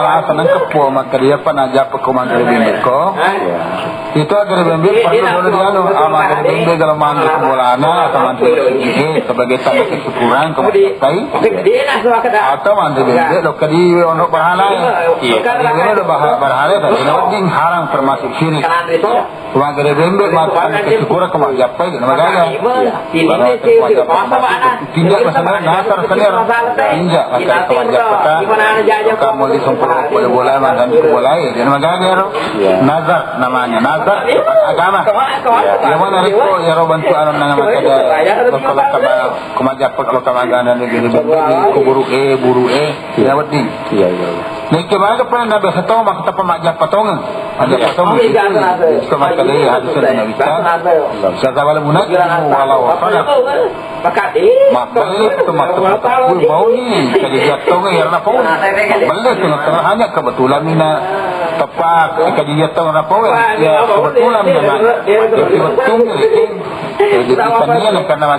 malah senang kepo maka dia penaja pekomang gerbembe ko. Itu gerbembe perlu dianu ama gerbembe kalau mandi kebolana atau mandi sebagai tanda kesyukuran kepada atau mandi gerbembe lo kadi ono bahala. Ini lo bahala tadi ini haram termasuk syirik. Cuma gerbembe makan kesyukuran kepada apa itu namanya? Tidak masalah nasar selir tidak akan kewajiban kamu disumpah boleh dan boleh dan magagero nazar namanya nazar agama yang mana itu ya bantu anon nang makada kalau kemajap kalau kamagana negeri kuburu buru ya wadi iya nek kebaga pa nabi sataw makata pamajap patongan ada patongan itu makada hadis Nabi sa wala munaj wala wafala maka itu makata mau ni jadi jatuh ya na po balik na hanya kebetulan mina tepat jika dia tahu na po ya kebetulan memang betul jadi tanya karena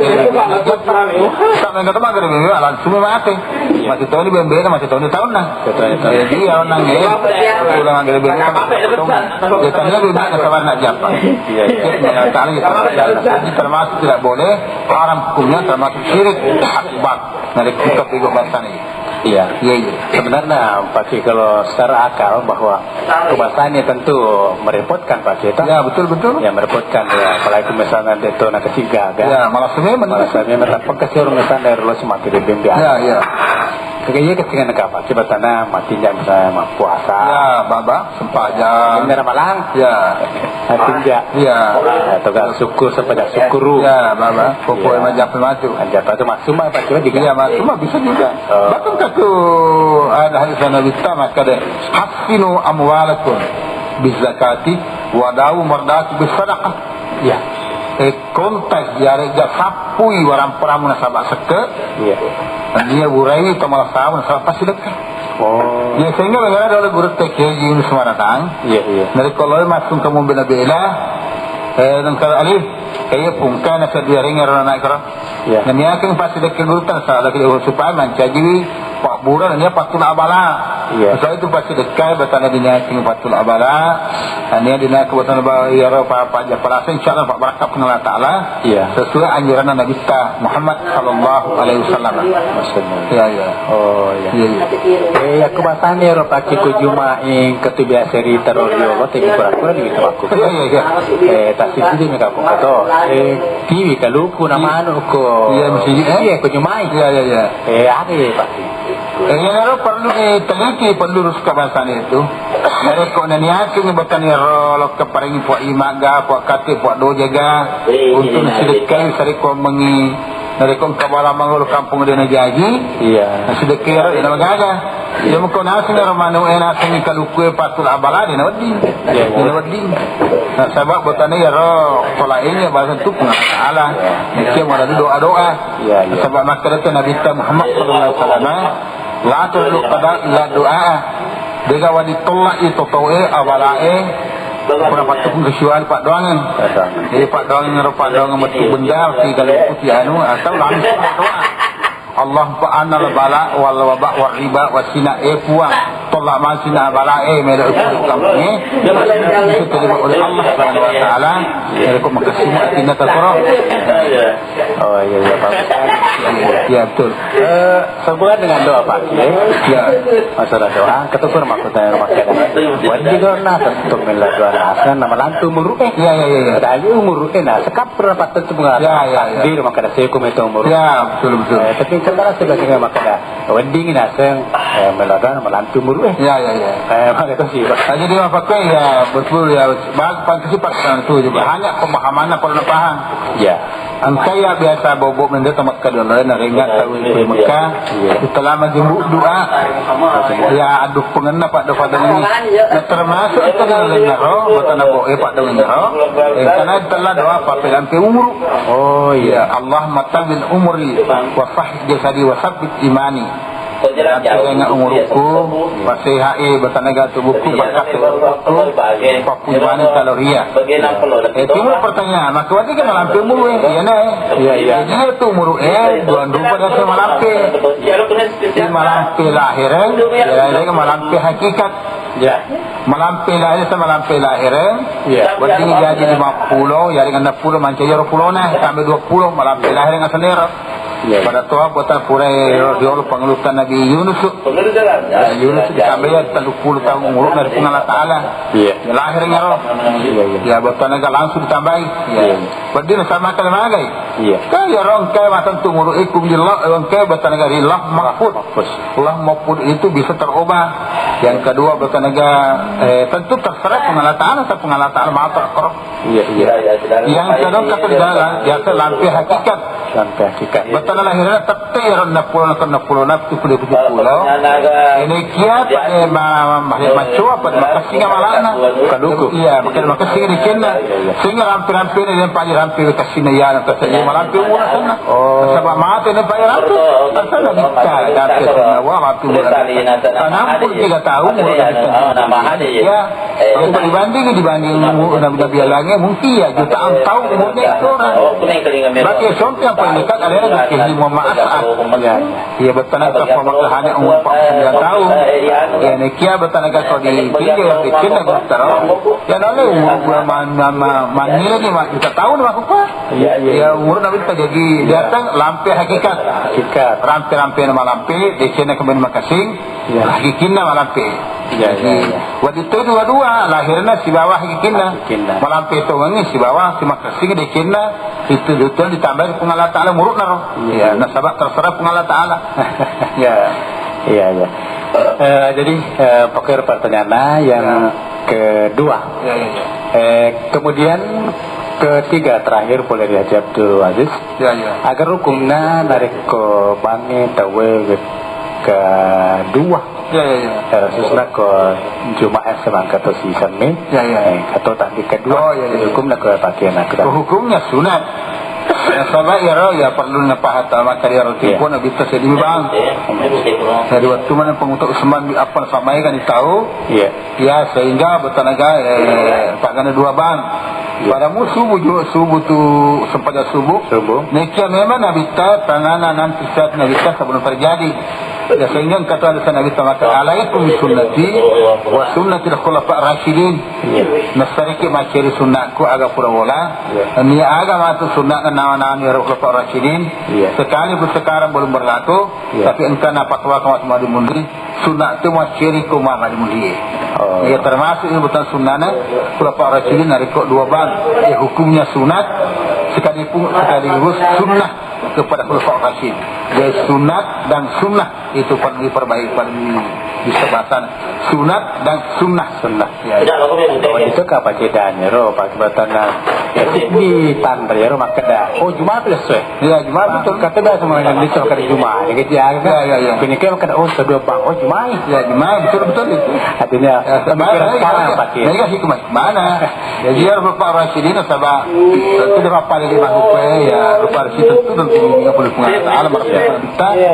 sampai kata magre be langsung mati masih tahu ni bembe masih tahu ni tahun nah jadi orang nang kebetulan magre be dia tanya be nak kawan nak japa ya kali itu termasuk tidak boleh haram hukumnya termasuk syirik akbar dari kitab Ibu Basan ini. Iya. Sebenarnya Pak Ki kalau secara akal bahwa kebasannya tentu merepotkan Pak Ki. Ya betul. Ya merepotkan ya. Apalagi misalnya itu nak ketiga kan. Ya malah sebenarnya mendapat kesehatan misalnya dari lo semakin lebih biasa. Ya. Kayaknya ketika nak apa? Coba tanah matinya misalnya puasa. Ya baba sempaja. Ini Ramalan. Ya. Tinja. Ya. Atau gak syukur sepada syukuru. Ya baba. Pokoknya macam macam. Anjata itu maksuma Pak Ki. Iya maksuma bisa juga. Bahkan kaku ada hadis Nabi maka deh hasinu amwalakum bizakati wadawu mardati bisadaqah. Ya. Kontak jari sapui warang peramu nasabah seke. Iya. Dia burai itu malah sama nasabah pasti dekat. Oh. Ya sehingga bagaimana oleh guru TKJ ini semua datang. Iya. Dari kalau masuk kamu bela-bela dan kalau alif kayak pungka nasa dia ringar orang naik kerana. Ya. Dan dia akan pasti dekat guru tan salah kita supaya mencaji pak buran dia patul abala. Ya. Sebab itu pasti dekat batana dia akan patul abala. Dan dia dina kebutuhan ya apa japalasan insyaallah Pak Barakah Allah Taala. Ya. Sesuai anjuran Nabi Muhammad sallallahu alaihi wasallam. Ya. Oh ya. Ya kebasan ya Pak Ki Jumai ketubiah seri teror yo tapi kurang-kurang di aku. Ya. Tak sisi ni kapok to. TV kalau ku nama anu ko. Iya mesti iya ko Jumai. Ya. Ada Pak Ki. Yang perlu diteliti pendurus kebangsaan itu. Mereka naniak ini bukan rolok keparingi puak imaga, puak kate, puak dojaga untuk sedekah seriko mengi. Mereka kabala mangul kampung dia najaji. Iya. Sedekah ini magaga. Dia mungkin nasi ramanu enak sini kalau kue patul abala dia nawadi. Dia nawadi. Sebab bukan ni ro pola ini bahasa tu Allah. Dia mau ada doa. Sebab makanya Nabi Muhammad sallallahu alaihi wasallam la tulu qada la doa dega wadi tolak itu toe awalae pura patung kesyual pak doangan jadi pak doangan metu benda si kalau putih anu atau langsung doa Allah fa'ana al-bala wal waba wal riba wasina puang tolak masina bala mereka kampung ni diterima oleh Allah Subhanahu wa taala mereka makasih tindak terkorok. Oh iya Pak. Ya betul. Sambungan dengan doa Pak. Ya. Masalah doa ketukur maksudnya rumah kita. Buat juga nah tentu mela doa asan nama lantu muruk. Ya. Ada umur nah sekap berapa tentu bunga. Ya. Di rumah kita saya kumitu umur. Ya betul. Tapi sekarang sebagai makada wedding naseng meladan melantu muru ya maka itu sih jadi apa kau ya betul ya bahkan kesempatan itu juga hanya pemahaman apa paham ya angkaya biasa bobok mendekat Mekah dulu neringat tahu di Mekah setelah majemuk doa ya aduh pengena Pak doa ini termasuk itu dengan roh betul nabo Pak dengan roh karena telah doa Pak pelan umur oh iya Allah matangil umri wa sahih jasadi wa sabit imani dengan umuruku pasti HI bertanaga tubuhku bakat tubuhku papujuan kaloria. Timur pertanyaan maka waktu kan malampe mulu iya itu umur dua pada saya malampe di malampe lahiran ya malampe hakikat malampe lahir sama malampe lahiran berarti jadi 50 ya dengan 60 mancaya 20 nah sampai 20 malampe lahir dengan sendiri. Pada tua buatan pura Yoro pengelutan Nabi Yunus. Yunus ditambah ya 30 tahun umur dari Allah Taala. Lahirnya roh. Ya buatan agak langsung ditambahi. Berdiri sama kalima lagi. Kaya orang kaya macam tu umur ikum dillah orang kaya buatan agak Allah mahfud. Allah mahfud itu bisa terubah. Yang kedua buatan agak tentu terserah Allah Taala sampai Allah Taala maha terkorup. Yang kedua kata di dalam biasa lampi hakikat. Lampi hakikat. Betul lahirnya tetir 60 nafsu puluh ini kiat macu apa makasih malana kaduku iya makasih di kena sehingga rampir-rampir ini rampir kasih ya kasih malampir murah sana sebab mati ini rampir sana kita dapat semua rampir murah 63 tahun ya dibanding Nabi Alangnya mungkin ya jutaan tahun umurnya itu orang bagi contoh yang paling dekat adalah Muhammad As'ad ia bertanaga pemakaiannya umur 49 tahun ya nekia bertanaga kau di pinggir di kena bertara ya lalu umur manila ni kita tahu ni apa ya umur Nabi jadi datang lampe hakikat rampe-rampe nama lampe di kena kemudian makasing hakikinna malampe jadi waktu itu dua-dua lahirnya si bawah hakikinna malampe itu wangi si bawah si makasing di kena itu betul ditambah pengalat Ta'ala muruk naro ya nasabah terserah pengalat Ta'ala iya jadi pokok pertanyaan yang kedua kemudian ketiga terakhir boleh diajak Abdul Aziz agar rukunna narik ke bangi tawe kedua khususnya ke Jumaat semangka atau si Sami atau tadi kedua hukumnya ke pakaian hukumnya sunat sama ya perlu napahat maka dia roti pun bisa sedih bang dari waktu mana pengutuk Usman apa sama kan tahu ya sehingga bertanaga pakaian dua bang pada subuh tu sempat subuh nekia memang nabita tanganan nanti saat nabita sebelum terjadi ya sehingga kata ada Nabi maka alaikum sunnati wa sunnati al-khulafa ar-rasyidin nasariki maceri sunnatku agak pura bola ni agama tu sunnat nama-nama ya khulafa ar-rasyidin sekali sekarang belum berlaku tapi engkau nak fatwa kamu semua dimundi sunnat tu maceri ku mah dimundi ya termasuk ini bukan sunnahnya khulafa ar-rasyidin narikok dua bang ya hukumnya sunat sekaligus sunnah kepada khulafa ar-rasyid jadi sunat dan sunnah itu perlu diperbaiki bisa bahasan sunat dan sunnah itu apa bedanya roh pak batana di tandri roh makada Jumaat selesai ya Jumaat betul kata dah semua yang dicok hari Jumaat jadi ya kini kan kada kedua bang Jumaat ya Jumaat betul itu artinya sekarang pakai ini hikmah mana jadi harus Pak Rasyidin sabah itu berapa lima hukum ya Pak Rasyidin itu tentu tidak boleh pengaruh alam kita ya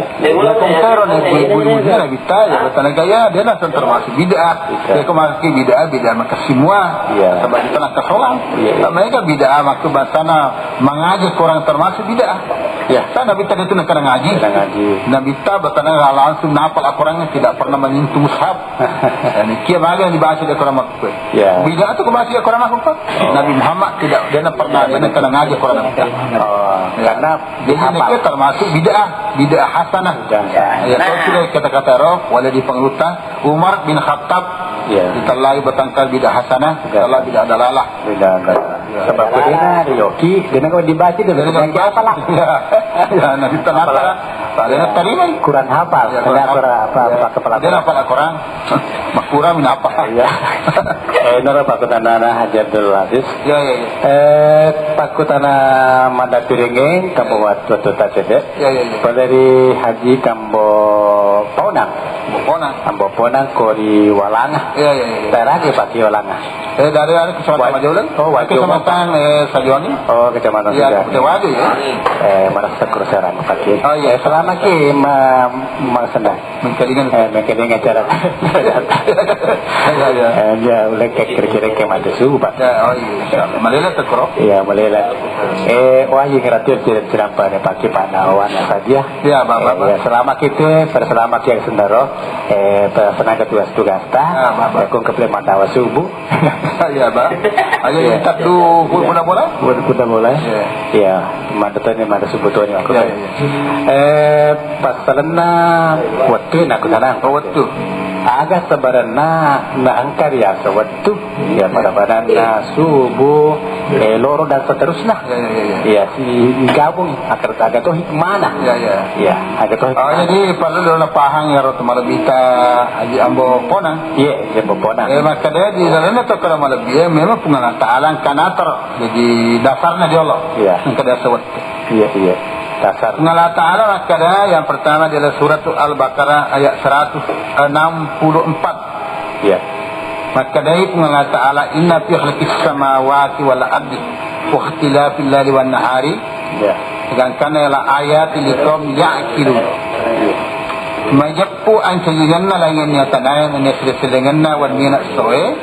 kongkaron ibu-ibu kita ya bertanya gaya dia lah termasuk bid'ah dia kemasuki bid'ah maka semua sebab kita nak kesolang mereka bid'ah maksud bahasana mengaji kurang termasuk bid'ah sana Nabi tadi itu nak kena ngaji Nabi tak bertanya langsung napal Al-Qurannya tidak pernah menyentuh mushaf dan kia bahagia yang dibahas di Al-Quran makhluk bid'ah itu kemasuki Al-Quran makhluk Nabi Muhammad tidak dia pernah dia kena ngaji Al-Quran makhluk karena dia termasuk bid'ah hasanah kalau sudah kata-kata roh wala di pengelutan Umar bin Khattab ditalai bertangkal bidah hasanah Allah bidah dalalah sebab dia yoki dia nak dibaca dia nak hafal ya nanti tanapa dia terima Quran hafal apa kepala dia hafal Quran makura min apa nara pakutana Haji Abdul Aziz pakutana manda piringeng kambo watu tacede dari Haji kambo Ponang ambo Ponang ko di Walanga. Tara ke pati Walanga. Dari Kecamatan Majulan. Oh, Wajo. Kecamatan Sajuangi. Oh, Kecamatan Ya, Sajuangi. Wajo ya. Merasa kerusakan Pak. Oh iya, selama ki masanda. Mengkelingan. Mengkelingan cara. Ya. Ya, boleh kira-kira ke mati suhu Pak. Ya, oh iya. Insyaallah. Malila tekro. Iya, Malila. Wah, yang kreatif tidak pada pakai panawan saja. Ya, Bapak. Ya, selama kita berselamat yang sendiri, tenaga tugas-tugas ta, aku ke Matawa subuh. Ya, Pak. Ayo kita tuh kuda bola. Kuda bola. Ya, mandatnya mandat sebetulnya aku. Pasalna waktu nak sana. Waktu. Agak sebenarnya na angkar ya sewaktu ya pada subuh loro dan seterusnya. Ya si gabung agak tuh hikmana. Ya agak tuh. Jadi perlu dalam pahang ya rotu malabita haji ambo ponang. Iya ambo ponang. Maka dia di dalamnya tu kalau malabia memang pengalang taalang kanator. Jadi dasarnya dia Allah. Iya. Kada sewaktu. Iya. Dasar. Allah Ta'ala makanya yang pertama adalah surat Al-Baqarah ayat 164. Ya. Maka dari Allah Ta'ala inna fi khalqis samawati wal ardi wa ikhtilafil laili wan nahari. Ya. Sedangkan adalah ayat liqaum ya'qilun. Majappu an sayyidana layannya tanaya ini sedenganna wan mina soe.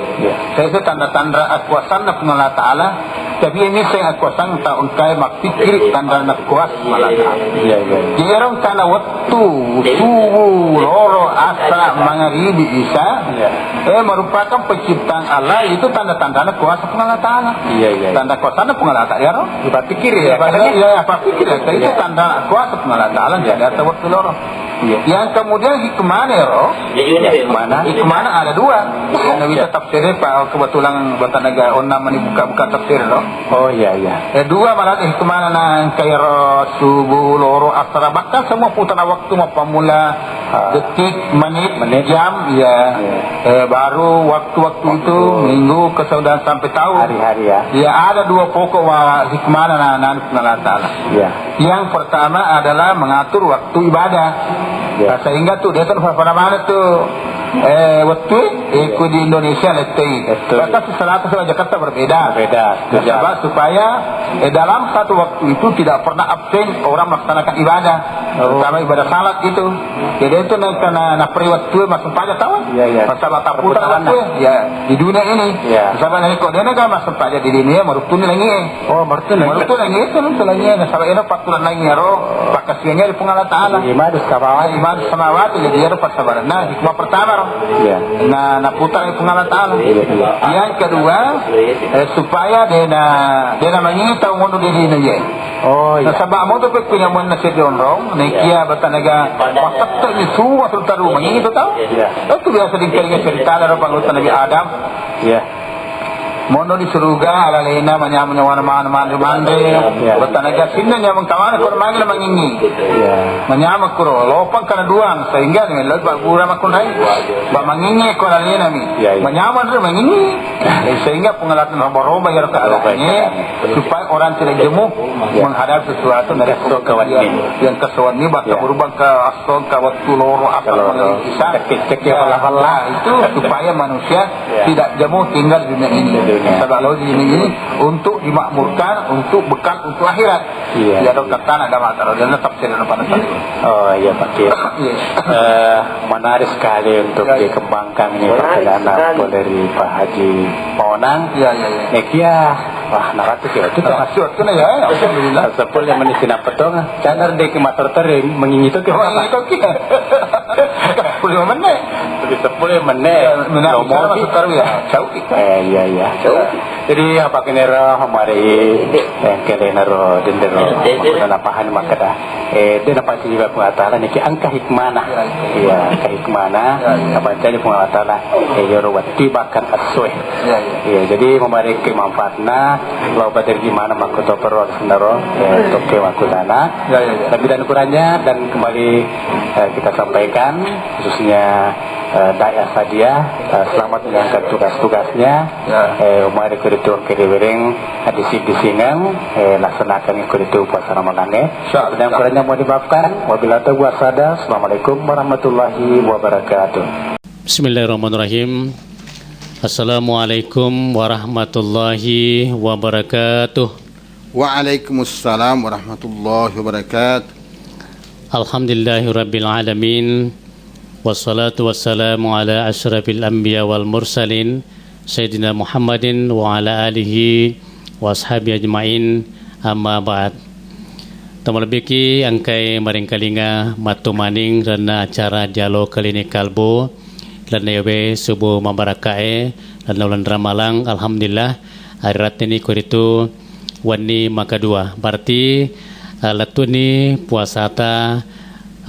Saya tanda-tanda akuasan Allah Ta'ala. Tapi ini saya akuasan tak ungkai makpikir tanda nak kuas malaka. Iya. Jerong kana waktu subuh loro asra maghribi isya. Merupakan penciptaan Allah itu tanda-tanda nak kuasa Allah Ta'ala. Iya. Tanda kuasa Allah Ta'ala ya roh. Apa pikir ya? Apa pikir ya? Itu tanda kuasa Allah Ta'ala jadi ada waktu loro. Yang kemudian hikmahnya roh. Hikmahnya ada dua. Nabi tafsir Pak kebetulan buat negara onam ini buka tafsir roh. Oh iya. Dua malah hikmahnya nang kaya subuh loro asra bahkan semua putaran waktu mau pemula detik menit jam ya. Baru waktu-waktu itu minggu kemudian sampai tahun hari-hari ya. Ya ada dua pokok hikmahnya nang Allah Ta'ala. Ya. Yang pertama adalah mengatur waktu ibadah. Ya. Sehingga tuh dia tuh pada mana tuh waktu ikut di Indonesia letih. Bahkan selatan sama Jakarta berbeda. Sebab supaya dalam satu waktu itu tidak pernah absen orang melaksanakan ibadah, terutama ibadah salat itu. Jadi itu karena periwaktu masuk pajak tahu. Masalah tak putar waktu ya di dunia ini. Sebab nanti kau dia kan masuk pajak di dunia merutuni lagi. Merutuni lagi itu lagi. Sebab itu patulan lagi roh. Pakasiannya di pengalat Ta'ala. Iman samawati jadi dia persabaran. Nah hikmah pertama roh. Nah putar di pengalat Ta'ala. Yang kedua supaya dia mengitahu mundur diri dia. Sebab mau tu punya mana sedion rong. Nekia bertanaga masak ni semua tertaru mengingat tahu. Itu biasa dikalinya cerita dari panggota Nabi Adam. Mono di surga ala lena manya wana mande bertanaga sinna nya mengkawana ko manggil mangingi manyama kuro lopang kana duang sehingga ni lot ba gura makunai ba mangingi ko ala lena mi manyama ru mangingi sehingga pengalatan roba ya ini supaya orang tidak jemu menghadap sesuatu dari yang kesuwan ni bakal berubah ke asal ke waktu loro asal bisa cek itu supaya manusia tidak jemu tinggal di dunia ini. Sebab lalu ini untuk dimakmurkan, untuk bekal untuk akhirat. Ya dok kata nak dapat dan tafsir pada tadi. Oh iya Pak. Menarik sekali untuk dikembangkan ini perjalanan dari Pak Haji Ponang. Nekia wah naratu itu masuk tu ya. Alhamdulillah. Sepul yang menisina petong. Jangan dek master tering mengingitu ke mana? 10 menit. Jadi 10 menit. Nomor masuk ya. Jauh. Iya. Jadi apa kenera hamari kenera dendero dalam pahan makada dia dapat juga pengatalan ini angka hikmana angka hikmana apa jadi pengatalan yorowati bahkan aswe jadi memberi kemanfaatna lo bader gimana makoto perlu sendero untuk kewakulan lebih dan kurangnya dan kembali kita sampaikan khususnya Daya Sadia selamat menjalankan tugas-tugasnya umari kuritu kiriwering disingan laksanakan kuritu puasa Ramadan dan kurangnya mau dimaafkan wabillahi taufiq wal Assalamualaikum warahmatullahi wabarakatuh. Bismillahirrahmanirrahim. Assalamualaikum warahmatullahi wabarakatuh. Waalaikumsalam warahmatullahi wabarakatuh. Alhamdulillahirabbil alamin. Wassalatu wassalamu ala asyrafil anbiya wal mursalin Sayyidina Muhammadin wa ala alihi wa ashabi ajmain. Amma ba'd. Tamalbiki angkai maring kalinga matu maning rana acara dialog klinik kalbo lan yawe subuh mabarakae lan ulan ramalang alhamdulillah hari ini kuritu wani makadua berarti latuni puasata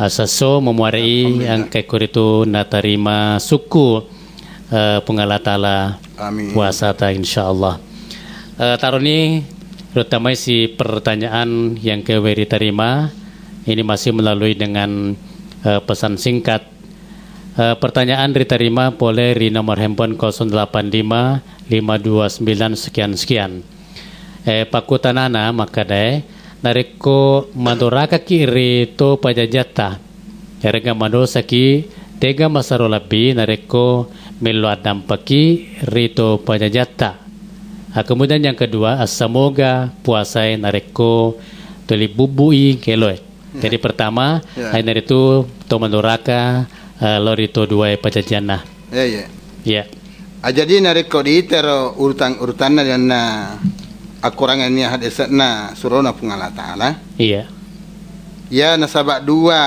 saso memuarai angkai kuritu natarima suku pengalatala puasata insyaallah. Taruni terutama si pertanyaan yang keweri terima ini masih melalui dengan pesan singkat. Pertanyaan diterima boleh di nomor handphone 085 529 sekian. Pakutanana makadai nareko madoraka kiri to pajajata. Erga madosa ki tega masaro labi nareko melo adampaki rito pajajata. Kemudian yang kedua asamoga puasai nareko tuli bubui keloy. Jadi pertama hari itu to madoraka lorito dua pajajana. Ya. Jadi nareko di tero urutan dan akurangan ni hadisatna surona pungala taala. Iya. Ya nasabak dua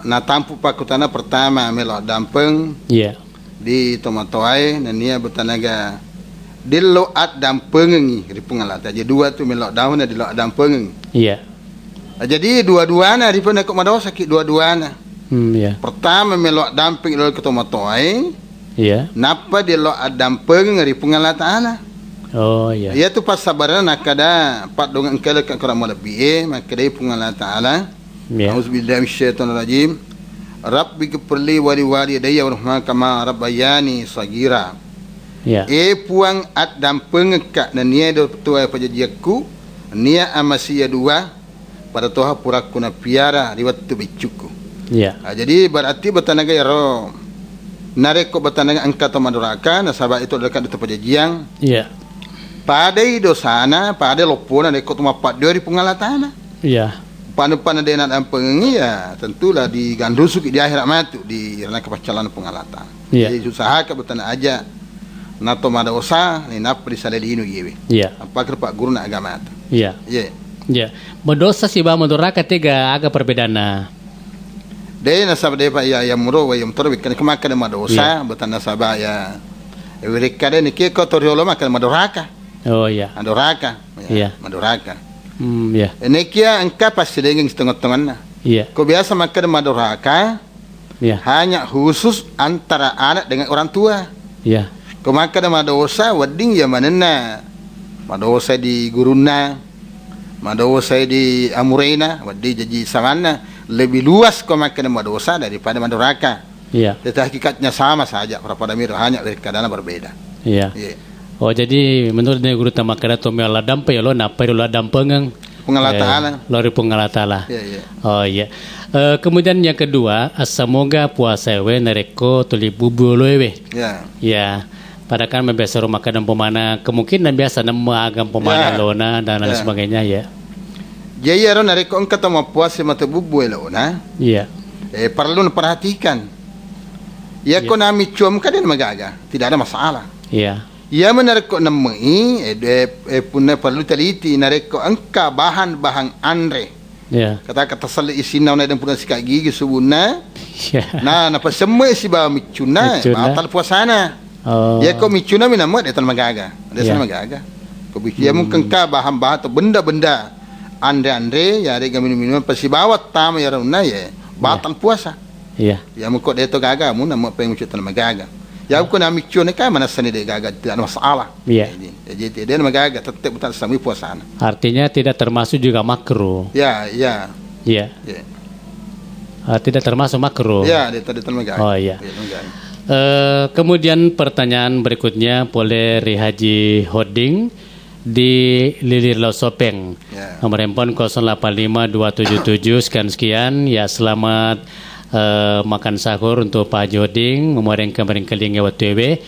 na tampu pakutana pertama melo dampeng. Iya. Di tomatoai dan nia bertanaga diloat dampengi di pungala. Jadi dua tu melo daun di loat dampengi. Iya. Jadi dua-duana di pun aku madawa sakit dua-duana. Ya. Pertama melok damping lo ketomatoai. Iya. Napa dia lo damping ngari pengala taala. Oh iya. Ia tu pas sabaran nakada pat dengan kala ka kurang lebih maka dia pengala taala. Ya. Auzubillahi minasyaitonir rajim. Rabbi ghfirli wa li walidayya warhamhuma kama rabbayani sagira. Ya. Puang at damping ka na nia do tuai pajajiaku nia amasia dua pada toha puraku na piara riwat tu bicuku. Ya. Jadi berarti bertanaga yaro nareko bertanaga angka to maduraka nasabak itu dekat itu pajajiang. Iya. Padai dosana, padai lopona neko tuma pat dari pengalatana. Iya. Panu-panu dena dan pengi ya tentulah di gandusuk di akhirat matu di rana kepacalan pengalatan. Iya. Jadi usaha ke bertana aja nato madosa ni nap di salelinu yewe. Iya. Apa ke Pak Guru na agama ata. Iya. Ye. Ya. Mendosa si ba maduraka tega agak perbedaan. Dia nasab dia pak ya muro wa yamtor bikan kemakan madosa betan nasaba ya wirikade ni ke kotoriolo makan madoraka. Oh iya. Madoraka. Iya. Madoraka. Ya. Ini kia engka pasti dengan setengah-setengahnya. Iya. Kau biasa makan madoraka Iya. hanya khusus antara anak dengan orang tua. Iya. Kau makan madosa wedding ya manena. Madosa di guruna. Madosa di amurena, wedding jadi samana. Lebih luas kau makan madosa daripada madoraka. Iya. Tetapi hakikatnya sama saja. Pada miro hanya keadaan berbeda. Iya. Yeah. Oh jadi menurut guru tamakara to me ala dampe lo napa lo dampengang Pengalatala. Lori pengalatala. Iya, iya. Oh iya. Kemudian yang kedua asamoga puasa we nareko tuli bubu lo we. Ya. Ya. Pada kan membiasa rumah kadang pemana kemungkinan biasa nama agam pemana lona dan lain sebagainya ya. Jadi aro nareko engka tama puasa mata bubu elona. Iya. Perlu perhatikan. Ya ko nami cium kaden magaga, tidak ada masalah. Iya. Ya menareko namai punna perlu teliti nareko engka bahan-bahan andre. Iya. Kata-kata sali isina na dan punna sikat gigi subuna. Iya. Nah, napa semua si ba micuna, batal puasana. Oh. Ya ko micuna minamot etan magaga. Ada sana magaga. Ko bikia mungkin ka bahan-bahan atau benda-benda andre-andre ya rega minum-minum pasti bawa tama ya rauna ya batal puasa. Iya. Ya mungko deto gaga mun na mo peng mucut na magaga. Ya ko na micuna ka mana sani de gaga tidak ada masalah. Iya. Jadi dia magaga tetap batal sami puasana. Artinya tidak termasuk juga makruh. Ya, ya. Iya. Ya. Tidak termasuk makruh. Ya, dia tadi magaga. Oh iya. Ya, magaga. Kemudian pertanyaan berikutnya boleh Haji Hoding di Lilir Losopeng. Ya. Nomor handphone 085277 sekian. Ya selamat makan sahur untuk Pak Haji Hoding. Memoreng kemarin keling lewat TV.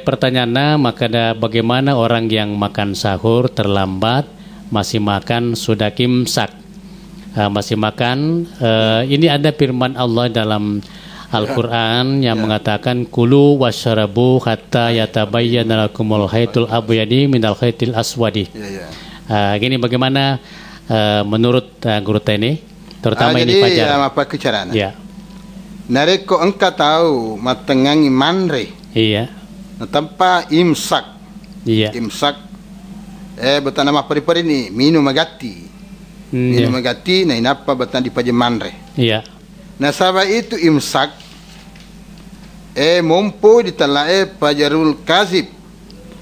Pertanyaannya, maka bagaimana orang yang makan sahur terlambat masih makan sudah imsak? Masih makan. Ini ada firman Allah dalam Al-Quran yang mengatakan kulu wasyarabu hatta yatabayyana lakumul khaitul abyadi minal khaitil aswadi. Gini bagaimana menurut Guru Teni, terutama ini jadi Fajar. apa kecaraan? Ya. Nareko engkau tahu matengangi manre Iya. tanpa imsak. Iya. Imsak betan nama pari-pari ni minum magati. Minum magati na inapa betan di paje manre. Iya. Nah sabab itu imsak mompo ditalae pajarul kasib.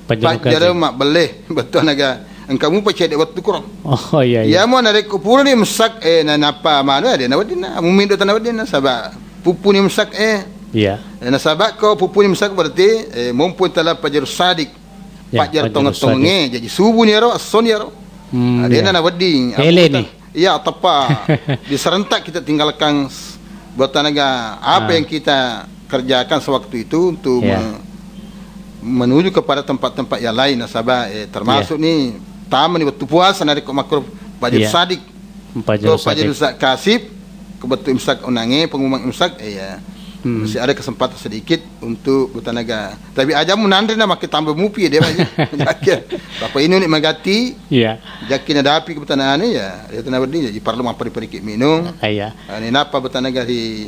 Pajarul mak beleh betul naga engkau mu pacede waktu kurang. Oh iya. Ya mau narek kupuru ni imsak na napa mana dia nawadina mumindo tanawadina sabab pupu ni imsak Iya. na sabab ko pupu ni imsak berarti mompo tala pajarul sadik. Ya, Pajar pajarul tonge jadi subuh ni ro son ya ro. Dia na nawading. Ele ni. Ya tepat. Diserentak kita tinggalkan buat tenaga apa yang kita kerjakan sewaktu itu untuk menuju kepada tempat-tempat yang lain nasabah termasuk ni taman ni waktu puasa nari kok makro Pajar sadik Pajar kasib kebetul imsak unange pengumuman imsak masih ada kesempatan sedikit untuk bertenaga tapi aja menandri nak makin tambah mupi dia banyak bapak ini ni magati jakin ada api kebetanaan ya dia tenaga berdiri jadi perlu mampari-pari minum ini napa bertenaga di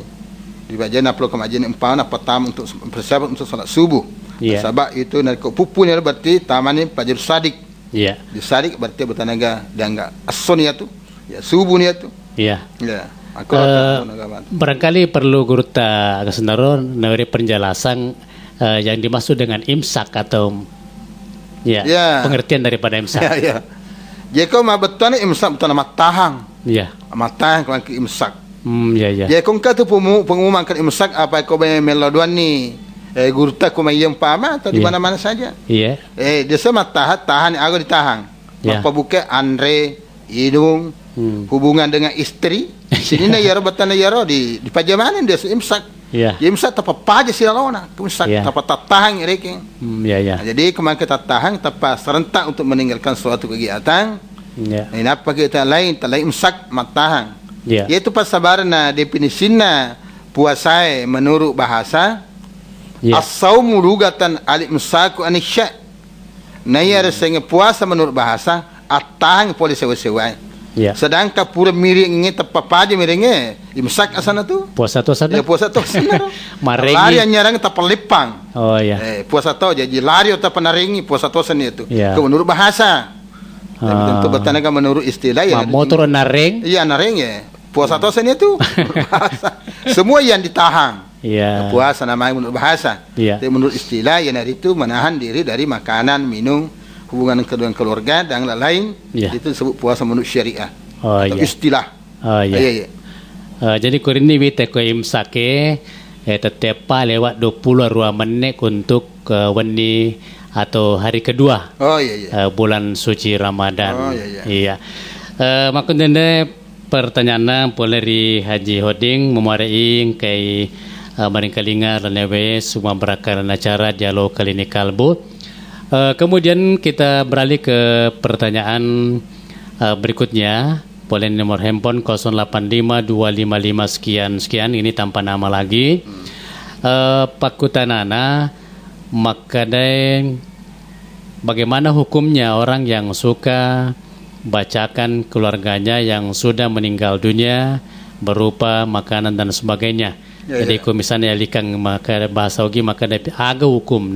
bagian apa kemajian empat apa tam untuk persiapan untuk salat subuh sebab itu nak pupu ni berarti taman ni Pajar sadik di sadik berarti bertenaga dia enggak ason ya tu ya subuh ni tu ya barangkali perlu Guru agak senaro memberi penjelasan yang dimaksud dengan imsak atau pengertian daripada imsak. Jika mah betul ni imsak betul nama tahang. Matahang kalau ke imsak. Jika kau tu pengumuman ke imsak apa kau bayar meloduan ni Guru tak kau mayem pama atau di mana-mana saja. Dia sama tahan aku ditahang. Apa bukan Andre hidung hubungan dengan istri sini na yaro batana yaro di pajamanan dia imsak imsak tapa paja silalona imsak tapa tatahang reking jadi kemarin kita tahang tapa serentak untuk meninggalkan suatu kegiatan ini apa kita lain imsak matahang yaitu pasabaran na definisina puasa menurut bahasa as-saumu lugatan al-imsaku anisya na yaro sehingga puasa menurut bahasa atahang boleh sewa-sewa. Sedangkan pura miring tepat paja miringnya imsak asana tu puasa tu asana puasa tu asana lari nyarang tepat lepang puasa tu jadi lari tepat naringi puasa tu asana itu menurut bahasa tentu bertanaga menurut istilah motor naring naring puasa tu asana itu bahasa semua yang ditahan puasa namanya menurut bahasa tapi menurut istilah yang dari itu menahan diri dari makanan minum hubungan dengan keluarga dan lain-lain itu disebut puasa menurut syariah atau istilah. Jadi kurini wite ko imsake tetepa lewat 22 menit untuk wani atau hari kedua bulan suci Ramadan. Makanya pertanyaan poleri Haji Hoding memarai kai maringkalinga lenewe semua berakan acara dialog kali ini kalbu. Kemudian kita beralih ke pertanyaan berikutnya. Boleh nomor handphone 085255 sekian ini tanpa nama lagi. Pakutanana makadai bagaimana hukumnya orang yang suka bacakan keluarganya yang sudah meninggal dunia berupa makanan dan sebagainya. Jadi misalnya likang maka bahasa ogi maka ada hukum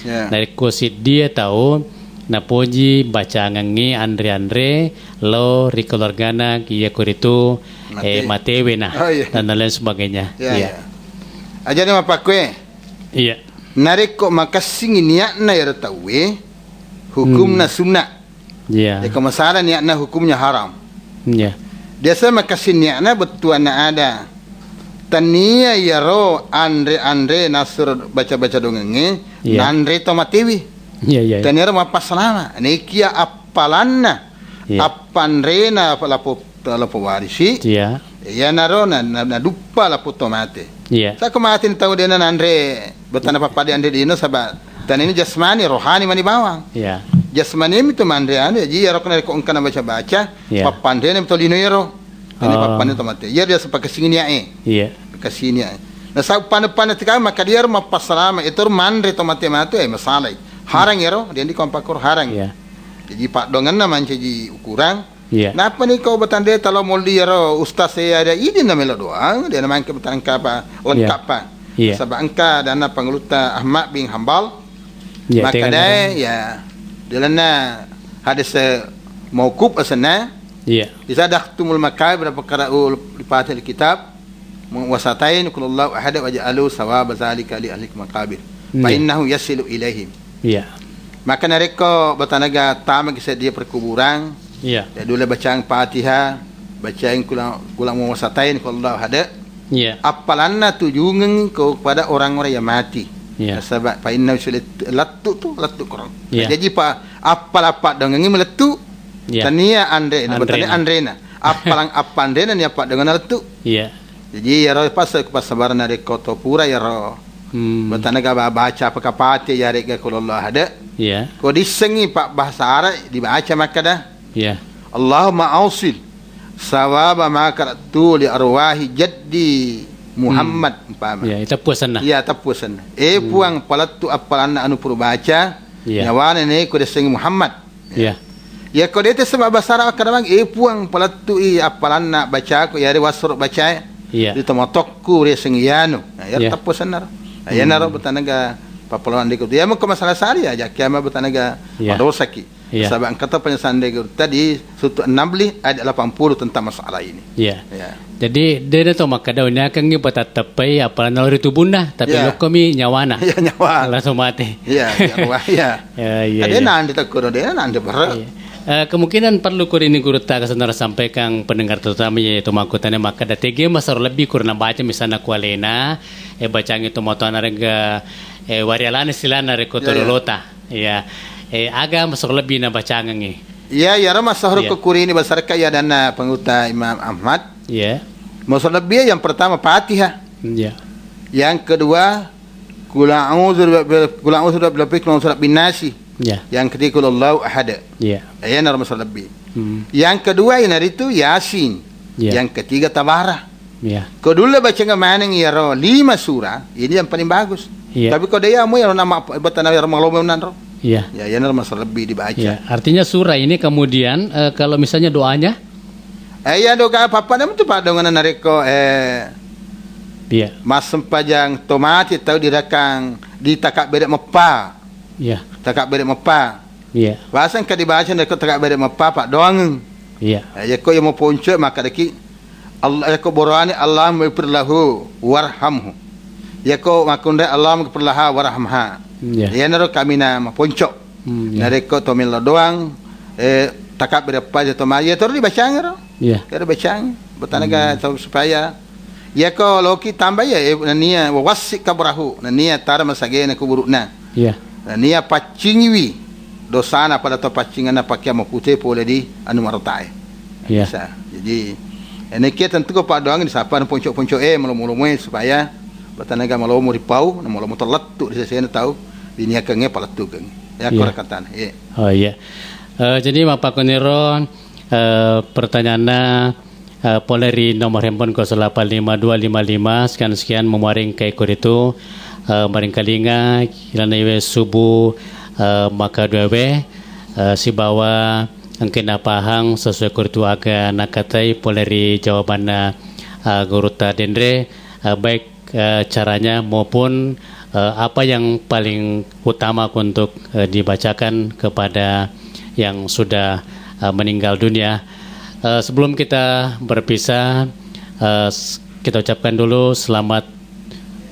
dari kosit dia tahu napoji baca ngangi Andre lo rikeluargana kia kuritu matewe dan lain sebagainya. Aja ni mapakwe. Nareko makasing niatna ya tahu hukumna sunnah. Jika masalah niatna hukumnya haram. Dia sama kasih niatna betul ada. Tania yaro Andre nasur baca-baca dongengnya Andre tomatewi tania ma pasalama nekia apalanna apanrena lapo warisi ya narona na dupa lapo tomate Iya. Sa kumatin tahu dia andre betana papadi andre dino sabat. Dan ini jasmani rohani mani bawang. Iya. Jasmani itu mandre ane ji yaro kana ko ungkana baca-baca Iya. papande ne betul dino yaro. Ini Oh. papande to mate. Ya dia sepakai singnya Iya. Kasihnya. Nah sa pan tika maka dia mapasarama itu mandre to mate masalah. Harang yaro dia di kompakur harang. Iya. Jadi pak dongan naman ji ukurang. Iya. Napa nih kau betande talo moldi yaro ustaz saya ada ini namanya doang dia namanya kebetulan kapa lengkap pa. Iya. Sebab angka dana pengeluta Ahmad bin Hambal. Iya. Maka dah ya dilana hadis mauquf asana Iya. idza daktumul makabir perkara lipat kitab wasatain kullallahu ahad wa ja'alu sawab zalika li ahli makabir fa innahu yasilu ilaihim. Iya. Maka nareko batanaga tama kisah dia perkuburan. Iya. Ya dulu bacaan Fatihah, bacaan kulang wasatain kullallahu ahad. Iya. Apalanna tujuan kepada orang-orang yang mati. Iya. Sebab fa inna latu kurang. Iya. Jadi pak apa dengan ini meletu. Iya. Tania andre, Andrena. Andrena. Apalang apa Andrena ni apa dengan letu. Iya. Jadi ya roh pas sabaran dari kota pura ya roh. Betanaga baca apa kapati ya rega kulullah ada. Iya. Ko disengi pak bahasa Arab dibaca maka dah. Iya. Allahumma ausil sawaba ma qara'tu li arwahi jaddi Muhammad umpama. Iya, itu puasan nah. Iya tapusan. Puang palatu apalan anu puru baca. Iya. Nyawana ne ko desengi Muhammad. Iya. Ya ko dete sebab bahasa Arab kadang puang palatu apalan na baca ko ya wasur baca. Iya. Di tomotokku desengi yanu. Ya Iya. tapusan nar. Ya naro betanaga papalawan dikut. Ya mo ko masalah sari aja kiama betanaga Iya. dosaki. Iya. Sebab kata penyesalan tadi sutu 16 ayat 80 tentang masalah ini. Iya. Ya. Jadi dia tu maka daunnya kan ni patah tepai apa naluri tubunah tapi Ya. lo kami nyawana. Ya nyawa. Langsung mati. Ya, ya. Ya, iya. Ada Iya. nanti takut ada nanti berat. Iya. Kemungkinan perlu kur ini guru tak kesenar sampaikan pendengar terutama yaitu makutannya maka datege masar lebih kurang baca misalnya kualena bacaan itu motoan harga warialana silana rekotorolota ya aga masar lebih na bacaan ni Ya, ya ramah sahur Ya. kekuri ini besar kaya dana penguta Imam Ahmad. ya Masuk lebih yang pertama Fatihah. ya Yang kedua Qul a'udzu birabbil surat bin nasi. ya Yang ketiga Qul Allahu ahad. ya Ya, nama masuk lebih. hmm, Yang kedua yang hari itu Yasin. Ya. Yang ketiga Tabarah. ya Kedua baca ngamanang ya 5 surah. Ini yang paling bagus. Ya. Tapi kalau dia mau yang nama batana yang malomenan ro. ya Ya, yang nama masuk lebih dibaca. ya artinya surah ini kemudian kalau misalnya doanya Ya doga apa nama tu pak dengan nareko ya mas sempajang tomati tahu dirakang ditakak bedek mepa. ya Takak bedek mepa. ya Bahasan ka dibaca nareko takak bedek mepa pak doang. ya Ya ko yang mau ponco maka deki Allah ya ko borani Allah maghfirlahu warhamhu. Ya ko makunda Allah maghfirlaha warhamha. ya Ya naro kami na ponco. ya Nareko tomil doang takak bedek pa to ma ya terus dibaca ngero. ya Kada bacaan betanaga supaya ya ko loki tambah ya nania wasik kabrahu nania tar masage na kuburuna ya nania pacingwi dosana pada to pacingana pakai mapute pole di anu martae ya bisa jadi ini kita tentu ko pak doang di sapa poncok-poncok mulu-mulu supaya betanaga malomo ripau na malomo terletu di sesena tahu dinia kenge paletu kenge ya Iya. korekatan ya oh iya jadi Bapak Koniro pertanyaannya poleri nomor handphone 085255 sekian memuaring kai itu maring kalinga kilana iwe subuh maka duwe si bawa angkena pahang sesuai kuritu aga nakatai poleri jawabannya guruta dendre baik caranya maupun apa yang paling utama untuk dibacakan kepada yang sudah meninggal dunia. Sebelum kita berpisah, kita ucapkan dulu selamat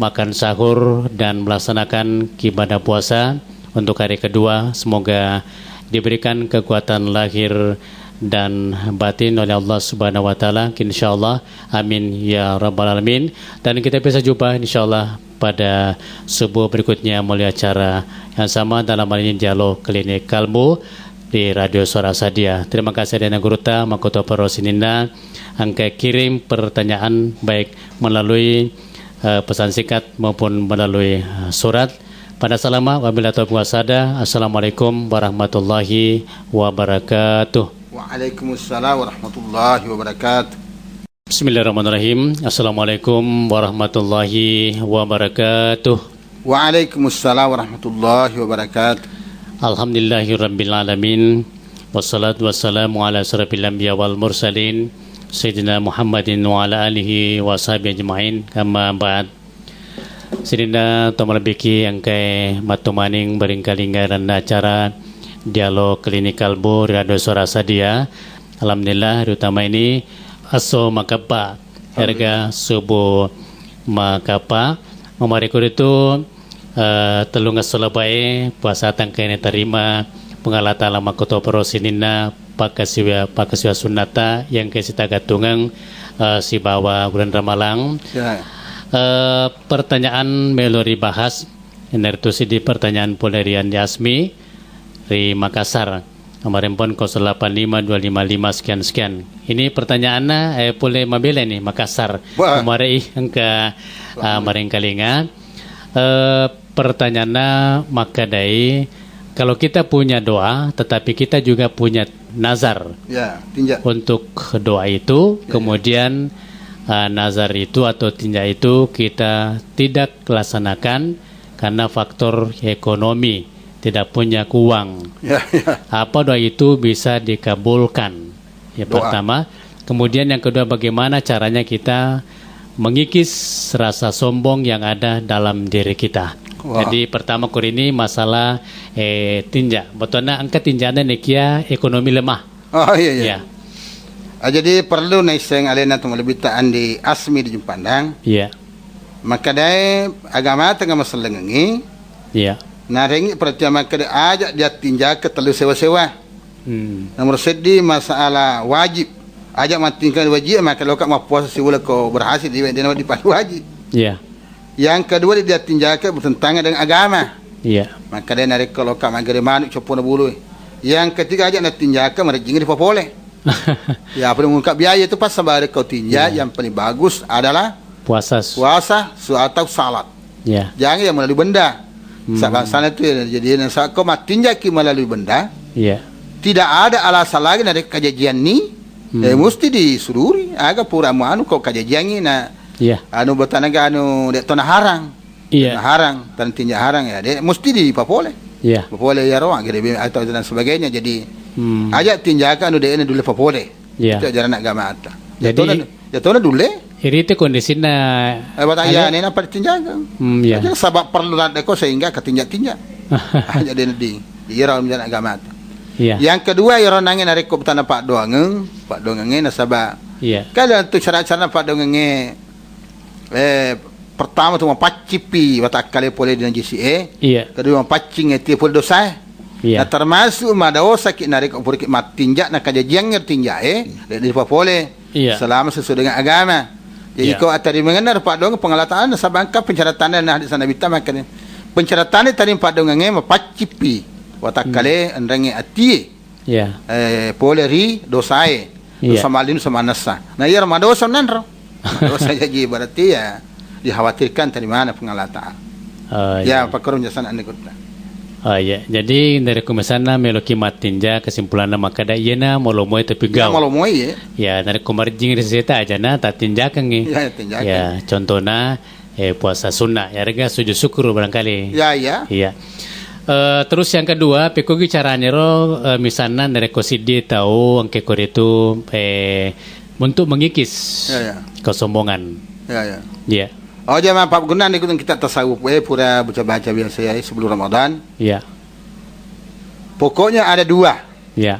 makan sahur dan melaksanakan ibadah puasa untuk hari kedua. Semoga diberikan kekuatan lahir dan batin oleh Allah Subhanahu wa taala, insyaallah. Amin ya rabbal alamin. Dan kita bisa jumpa insyaallah pada subuh berikutnya melalui acara yang sama dalam hal ini Dialog Klinik Kalbu di Radio Suara Sadia. Terima kasih Dana Guruta Makoto Parosininda angka kirim pertanyaan baik melalui pesan singkat maupun melalui surat. Pada salama wabillahi taufiq wasada. Assalamualaikum warahmatullahi wabarakatuh. Waalaikumsalam warahmatullahi wabarakatuh. Bismillahirrahmanirrahim. Assalamualaikum warahmatullahi wabarakatuh. Waalaikumsalam warahmatullahi wabarakatuh. Alhamdulillahirabbil alamin. Wassalatu wassalamu ala asyrafil anbiya wal mursalin Sayyidina Muhammadin wa ala alihi wa sahbihi ajma'in. Kama ba'd. Sidina tomalabiki angkai matumaning beringkalingaran acara dialog klinikal bu radio suara sadia. Alhamdulillah terutama ini aso makapa harga subuh makapa memariku itu telungas solabae puasa tangkai terima pengalata lama koto perosinina pakasiwa sunata yang kesita gatungang si bawa bulan Ramalang. Pertanyaan melori bahas enertusi di pertanyaan Polerian Yasmi di Makassar kemarin pun 085255 sekian. Ini pertanyaannya boleh mabela nih Makassar kemarin angka kemarin kalinga pertanyaannya makadai kalau kita punya doa tetapi kita juga punya nazar untuk doa itu kemudian nazar itu atau tinjak itu kita tidak laksanakan karena faktor ekonomi, tidak punya uang. Apa doa itu bisa dikabulkan? Ya pertama, kemudian yang kedua bagaimana caranya kita mengikis rasa sombong yang ada dalam diri kita. Jadi pertama kur ini masalah tinjak. Betulnya angka tinjaknya nekia ekonomi lemah. Oh iya. Jadi perlu naiseng alena tu lebih taan di asmi di Jumpandang. Iya. Maka dai agama tengah masalah ngengi. Iya. Narengi pertama kada ajak dia tinjak ke telu sewa-sewa. Nomor sedih masalah wajib. Ajak matingkan wajib maka lokak mau puasa siwala kau berhasil dia di wajib. Iya. Yang kedua dia tinjak bertentangan dengan agama. Iya. Maka dia narik kalau lokak magari manuk copona bulu. Yang ketiga ajak nak tinjak merejing di popole. Ya paling mengungkap biaya itu pas sebab kau tinjak yang paling bagus adalah puasa atau salat. Ya. Jangan yang melalui benda. Sana itu jadi saat kau tinjaki melalui benda. Ya. Tidak ada alasan lagi dari kajian ni. Mesti disururi. Agak pura anu kau kajian ni na. Ya. Anu bertanaga anu dek tanah harang. Iya. Harang dan tinjak harang ya. Dia mesti di papole. Ya. Papole ya roang atau dan sebagainya. Jadi ajak tinjakan udah ini dulu papole. Ya. Itu ajaran agama ata. Jadi jatuhnya dulu. Ini itu kondisinya. Bataya ini apa tinjakan? Ya. Jadi sebab perlu ada kau sehingga ketinjak-tinjak. Jadi di ira ajaran agama ata. Ya. Yang kedua ira nangin hari ko betana Pak Doangeng nasaba. Iya. Kalau tu cara-cara Pak Doangeng pertama tu mapacipi watak kali pole dengan GCA. Iya. Kedua mapacing eti pole dosa. Iya. Nah termasuk madaosa ki narik upur ki matinjak nak kajian tinjak dari papole. Iya. Selama sesuai dengan agama. Jadi kau atari mengenar Pak Dong pengalataan sabangka pencaratan dan di sana bita makan. Pencaratan tadi Pak Dong mapacipi watak kali andrangi ati. Iya. Poleri dosae. Dosa malim sama nasa. Nah ya madosa nanro. Dosa jadi berarti ya dikhawatirkan dari mana pengalataan. Ya Pak Korum jasan ane kota. Oh ya, jadi dari kumasana meloki matinja kesimpulannya maka da iena molomoy tapi gau. Ya molomoy ya. Ya dari kumarjing reseta aja na tatinjakan ngi. Ya tinjakan. Ya contohnya puasa sunnah ya rega sujud syukur barangkali. Ya. Iya. Terus yang kedua pikogi caranya ro misalnya dari kosidi tahu angke kore itu untuk mengikis kesombongan. Ya. Iya. Oh jangan Pak Gunan ikut kita tasawuf pura baca biasa ya sebelum Ramadan. Iya. Pokoknya ada dua. Iya.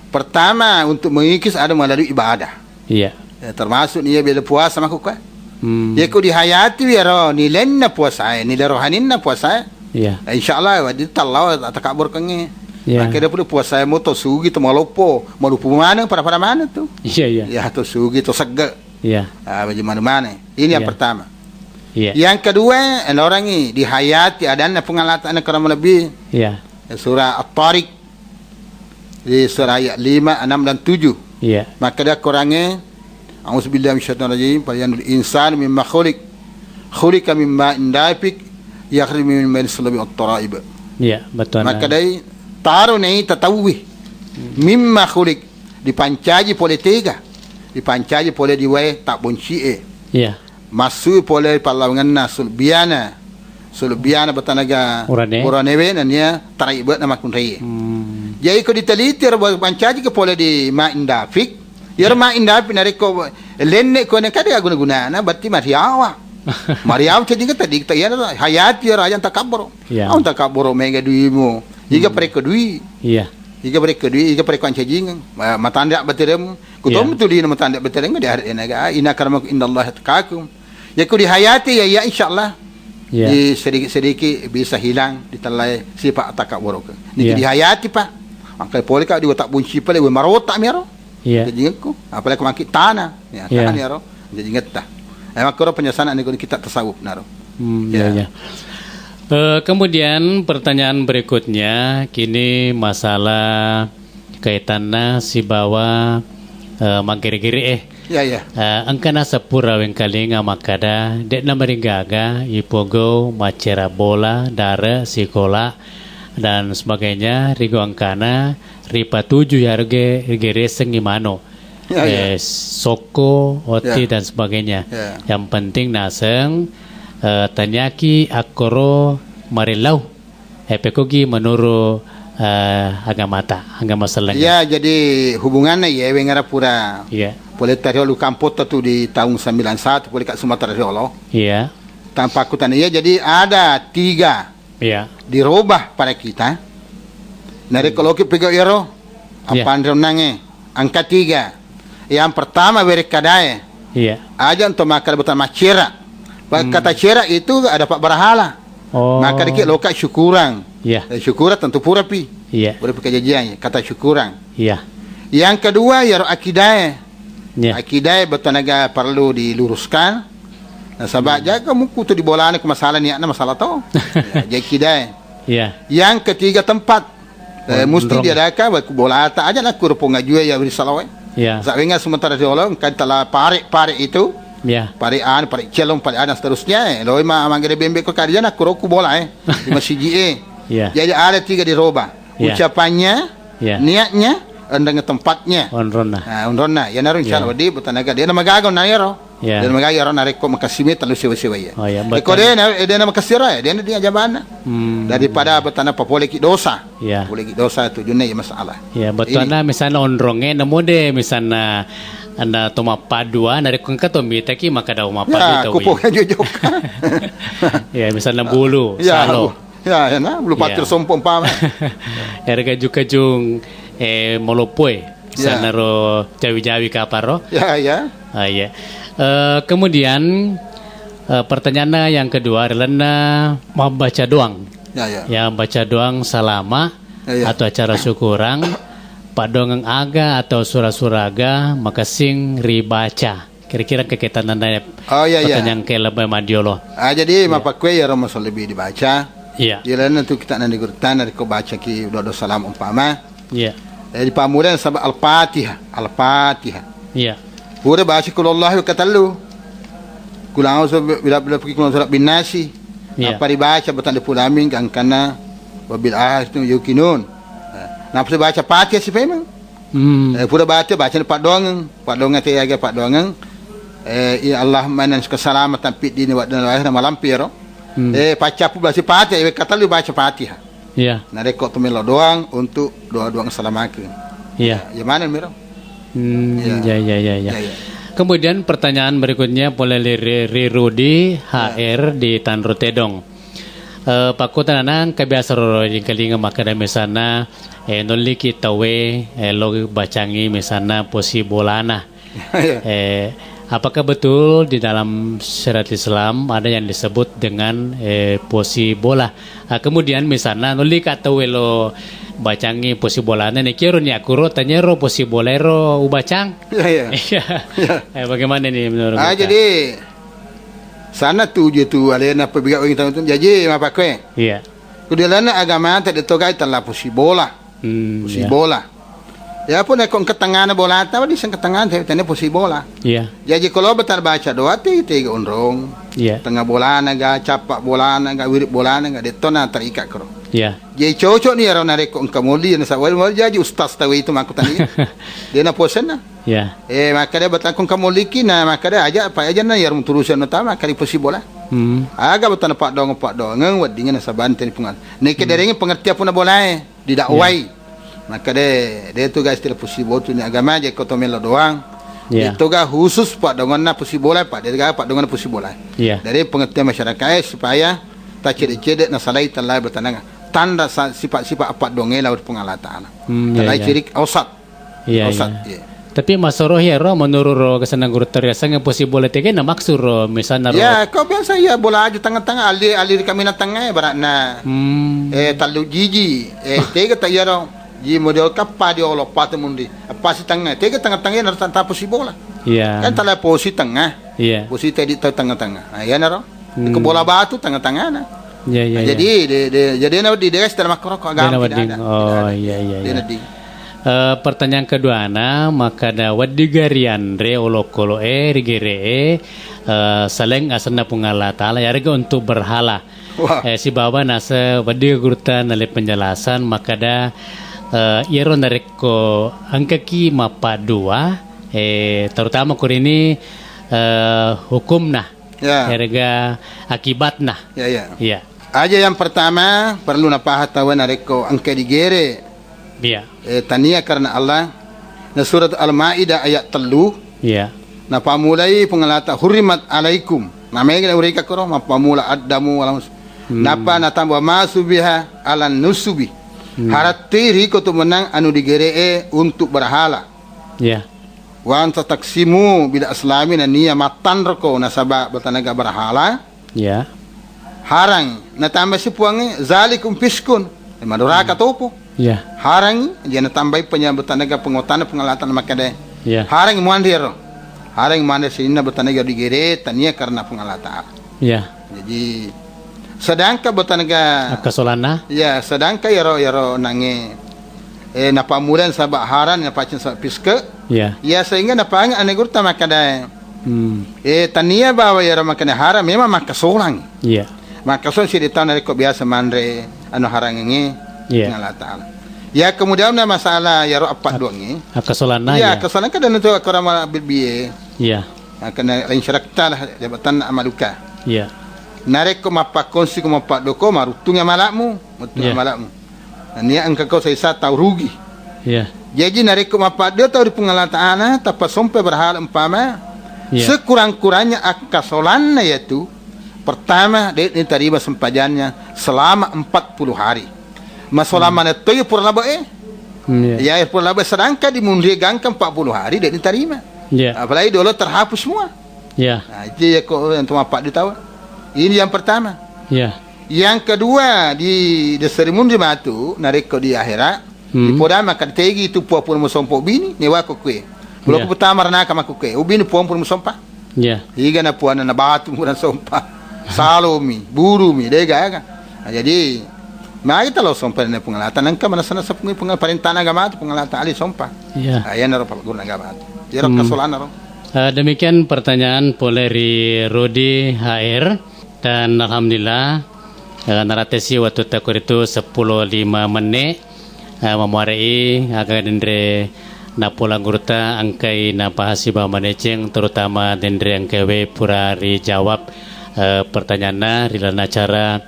Pertama untuk mengikis ada melalui ibadah. Iya. Ya, termasuk dia bila puasa makuka. Ya ku dihayati ya roh nilenna puasa nilai rohaninna puasa. Iya. Insyaallah wa ditallah takabur kange. Ya. Akhirnya pun puasa mo to sugi to malupo mana para mana tu. Iya. Ya to sugi to segga. Iya. Bagaimana mana. Ini yang pertama. Iya. Yang kedua, orang ini dihayati adanya pengalatan kurang lebih. Iya. Surah At-Tariq di surah ayat 5, 6 dan 7. Iya. Maka dia kurangnya A'udzubillahi minasyaitonir rajim, falyanzur insanu mimma khuliq. khulika min ma'in dafiq yakhruju min baini sulbi at-taraib. Ya, betul. Maka dari taruh ni tatawih mimma khulik dipancaji pole tega, dipancaji pole diwai tak bonci Ya. masuk pole palawangan sulbiana bertanaga Urane. nanya taraibat nama kunrai. Jadi ko diteliti pancaji ke pole di ma'in dafiq. Ya ma'in dafiq nariko lenne ko ne kada guna-guna na berarti mariawa. Mariawa jadi kata di kita ya hayati rajan takabur. Ya. Ang takabur mega duimu. Jika mereka dui. Iya. Jika mereka dui, jika mereka anjing, matanda berterem. Kutom tu di matanda berterem dia hari naga. Ina karamakum indallahi atqakum. Ya ku di hayati ya insyaallah. Ya. Di sedikit-sedikit bisa hilang ditelai sifat takabur. Ni di hayati pak. Angkai pole ka di tak bunci pale we marota mero. Iya. Jadi aku apalagi makit tanah. Ya Ya. tanah mero. Jadi ngeta. Maka penjelasan ni kita tasawuf naro. Ya. Kemudian pertanyaan berikutnya kini masalah kaitannya si bawa magiri-giri Ya. angkana sepura wengkalinga makada dek na maringgaga ipogo macera bola dara sikola dan sebagainya rigo angkana ripa tuju yarge gereseng imano Ya. soko oti Ya. dan sebagainya. Ya. Yang penting naseng tanyaki akoro marilau epekogi menurut agama selengnya. Ya, jadi hubungannya ya wengara pura. Iya. Boleh tarik lu kampot tu di tahun 91 boleh kat Sumatera Riolo. Iya. Tanpa akutan ya, jadi ada 3 Iya. dirubah pada kita. Nari kalau kita pergi ero Ya. apa nange angka 3. Yang pertama berekadai Iya. aja untuk makan buatan macera. Kata cera itu ada pak berhala. Oh. Maka dikit lokat syukuran. Iya. Syukuran tentu pura pi. Iya. Boleh pakai jajian kata syukuran. Iya. Yang kedua ya akidah. Iya. Akidah bertenaga perlu diluruskan. Nah, sebab jaga muku tu di bola ni ke masalah ni masalah tu. Ya, akidah. Iya. Yang ketiga tempat. Mesti ndrong. diadakan buat bola tak aja nak kurang ngajue ya risalawai. Iya. Sabenga sementara diolong kan telah pare itu. Iya. Parian, pari celong, parian dan seterusnya. Loi manggil bembe ko karja nak kurang bola di masjid Iya. Jadi ada 3 dirubah. Ya. Ucapannya, Ya. niatnya, dengan tempatnya. Onrona. Unrona, ya naru insyaallah di butanaga dia magagon na yero. Ya. Dia magagon na reko makasime talu sewa-sewa ya. Oh ya, Eko dia na makasira dia jabana. Daripada betana papole ki dosa. Ya. Boleh ki dosa tu junai masalah. Ya, betul na misalnya onronge namo de misalnya anda toma padua dari kongka tomi taki maka daw mapadu Ya, tawi. kupo kan jujok. Ya, misalnya bulu, Ya, salo. ya na, bulu patir Ya. sompong pam. Erga jukajung molopoy. Ya. Sana ro jawi-jawi kaparo. Ya, ya. Ah, ya. Kemudian pertanyaan yang kedua adalah membaca doang. Ya, ya. Ya, baca doang salama Ya. atau acara syukurang Pak Dongeng Aga atau surah-suraga makasing ribaca. Kira-kira kekitan nanda Oh ya, ya. pertanyaan ke lebih madiolo. Jadi mapakwe ya Ramadan lebih dibaca. Iya. Dia lain tu kita nanti gurtan dari kau baca ki doa salam umpama. Iya. Di pamudan sabab al-Fatihah, al-Fatihah. Iya. Pura baca kul Allah katalu. Kul a'udzu bila pergi kul surat bin nasi. Ya. Apa dibaca betul di pulamin kan kana wabil ahad yukinun. Napa baca Fatihah si memang. Pura baca Pak Dongeng tu ya Pak Dongeng. Ya Allah manan keselamatan pit dini wa dan lahir malam piro. Baca pula si Fatihah katalu baca Fatihah. Iya. Nah, rekod tu melo doang untuk doa-doa keselamatan. Iya. Ya mana miro? Ya. Ya. Kemudian pertanyaan berikutnya boleh Rudi HR di Tanru Tedong. Pak Kota Nanang kebiasa roro di kalinga makada misalnya noli kita lo bacangi misalnya posibolana. Apakah betul di dalam syariat Islam ada yang disebut dengan posi bola? Kemudian misalnya nuli kata lo bacangi posi bolana nih kiro nih akuro tanya ro posi bolero ubacang. Ya. Bagaimana nih menurut kita? Jadi sana tu je tu alena perbiak orang tahu tu jadi apa kue? Iya. Kudialana agama tak ditogai tanlah posi bola. Posi Iya. bola. Ya pun ekong ketangan bola tahu di sang ketangan saya tanya posisi bola. Iya. Jadi kalau betar baca doa tiga unrong. Iya. Tengah bola naga capak bola naga wirip bola naga detona terikat kero. Iya. Jadi cocok ni orang nareko engkau muli na sawal jadi ustaz tahu itu makutan ini. Dia na posen na. Iya. Maka dia betal kong kamuliki na maka dia aja apa aja na yarum turusan utama kali posisi bola. Aga betal pak dong ngewad dengan sabanten pungan. Nek derenge pengertian pun bola didakwai. Maka dia tu guys tidak posisi bola tu ni agama je kau tomelo doang. Yeah. Itu ga khusus pak dengan na posisi bola pak dia ga pak dengan posisi bola. Yeah. Dari pengertian masyarakat supaya tak cedek na salai talai bertanang tanda sifat-sifat apa dongeng laut pengalatan. Talai cirik ausat. Iya. Ausat. Tapi masoroh ya ro menurut ro kesenang guru teriasa nge posisi bola tege na maksud ro misalnya ro. Ya, kau biasa ya bola aja tengah-tengah alir kami na tengah barat na. Talu jiji tega tak ya ro. Ji model kapal dia Allah patut mundi. Apa si tengah? Tega tengah-tengah harus tanpa posisi bola. Iya. Kan talai posisi tengah. Iya. Posisi tadi tengah-tengah. Ya na ro. Ke bola batu tengah-tengah na. Iya, iya. Jadi jadi na di desa dalam korok agama tidak ada. Oh iya iya. Dia Pertanyaan kedua na maka da wadigarian re olokolo rigere saleng asana pungala taala ya rega untuk berhala. Si baba nasa wadi gurta nale penjelasan maka da iero nareko angkaki mapa dua terutama kur ini hukum nah. Ya. Erga akibat nah. Ya ya. Iya. Aja yang pertama perlu napahatawa nareko angka digere. Iya. Tania karena Allah. Na surat Al-Maidah ayat 3. Iya. Na pamulai pengalata hurimat alaikum. Namanya kita urika koro mapamula addamu walam. Napa na tambah masubiha alan nusubi. Haratiri ko tu menang anu digere untuk berhala. Iya. Wa anta taksimu bila islami na niya matan roko na sabak batanaga berhala. Iya. Harang na tambah si puangi zalikum fiskun. Maduraka topo. Iya. Harang dia na tambah penyambutan naga pengotan pengalatan makade. Iya. Harang mandir. Harang mandir sini batanaga digere tania karena pengalatan. Iya. Jadi sedangkan batanaga Kasolana. ya sedangkan yaro nange napamulan sabak haran na pacin sa piske. Iya. Ya sehingga napang anegur ta makada. Tania bawa yaro makane haram memang makasolang. Iya. Makasolang si ditau nareko biasa mandre anu harang ngi. Iya. Ngalatan. Ya kemudian na masalah yaro apat doang Kasolana ya. ya. Kesolan ka dan itu korama bilbiye. Iya. Kena lain syarakta lah jabatan amaluka. Iya. Nareko mapakonsi ko mapak doko marutungnya malakmu, Iya. malakmu. Nia angka kau saya tahu rugi. Iya. Jadi nareko mapak dia tahu di pengalatan tapi sampai berhal umpama Iya. sekurang-kurangnya akasolannya yaitu pertama dia diterima sempajannya selama 40 hari. Masalah mana tu ya pura laba Iya. ya pura laba sedangkan dimundi gangkan 40 hari dia diterima. Iya. Apalagi dulu terhapus semua. Iya. Nah, itu ya kau yang mapak dia tahu. Ini yang pertama. Iya. Yang kedua di serimun di batu nareko di akhirat di poda makan tegi itu puan pun musompo bini ni wako kue. Belum Yeah. pertama rana kama kue. Ubini puan pun musompa. Iya. Iga na puan na batu pun sompa. Salomi, burumi, dega kan. Jadi mari kita lo sompa na pengalatan nangka mana sana sapung pengalatan agama tu pengalatan ali sompa. Iya. Ayan na ro guna agama. Jero kasolan na ro. Demikian pertanyaan Poleri Rudi HR dan alhamdulillah naratesi waktu takur itu 10:05 menit memuarai agak dendre napulang gurta angkai napahasiba maneceng terutama dendre angkai purari jawab pertanyaan rilana acara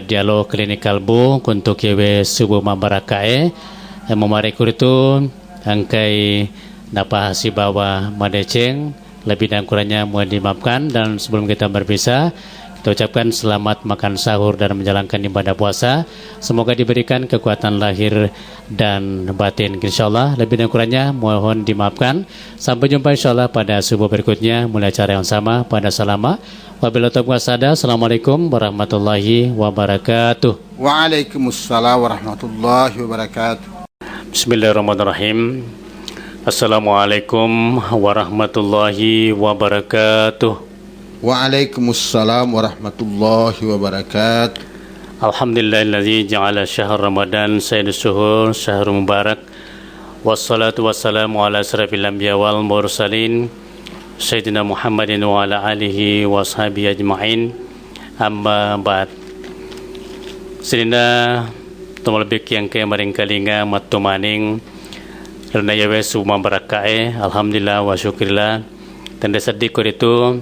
dialog klinikal bu untuk kewe subuh mambarakae memuarai kuritu angkai napahasibawa maneceng lebih dan kurangnya mohon dimaafkan dan sebelum kita berpisah kita ucapkan selamat makan sahur dan menjalankan ibadah puasa. Semoga diberikan kekuatan lahir dan batin. InsyaAllah lebih dan kurangnya mohon dimaafkan. Sampai jumpa insyaAllah pada subuh berikutnya mulai acara yang sama pada salama. Wabillahi taufiq wal Assalamualaikum warahmatullahi wabarakatuh. Waalaikumsalam warahmatullahi wabarakatuh. Bismillahirrahmanirrahim. Assalamualaikum warahmatullahi wabarakatuh. Waalaikumsalam warahmatullahi wabarakatuh. Alhamdulillahilladzi ja'ala syahr Ramadan sayyidus syuhur syahrul mubarak Wassalatu wassalamu ala asrafil anbiya wal mursalin Sayyidina Muhammadin wa ala alihi wa sahbihi ajma'in. Amma ba'd. Sirina tumalbik yang ke maring kalinga matumaning karena yawe suma barakae alhamdulillah wa syukrillah. Tanda sedih ko itu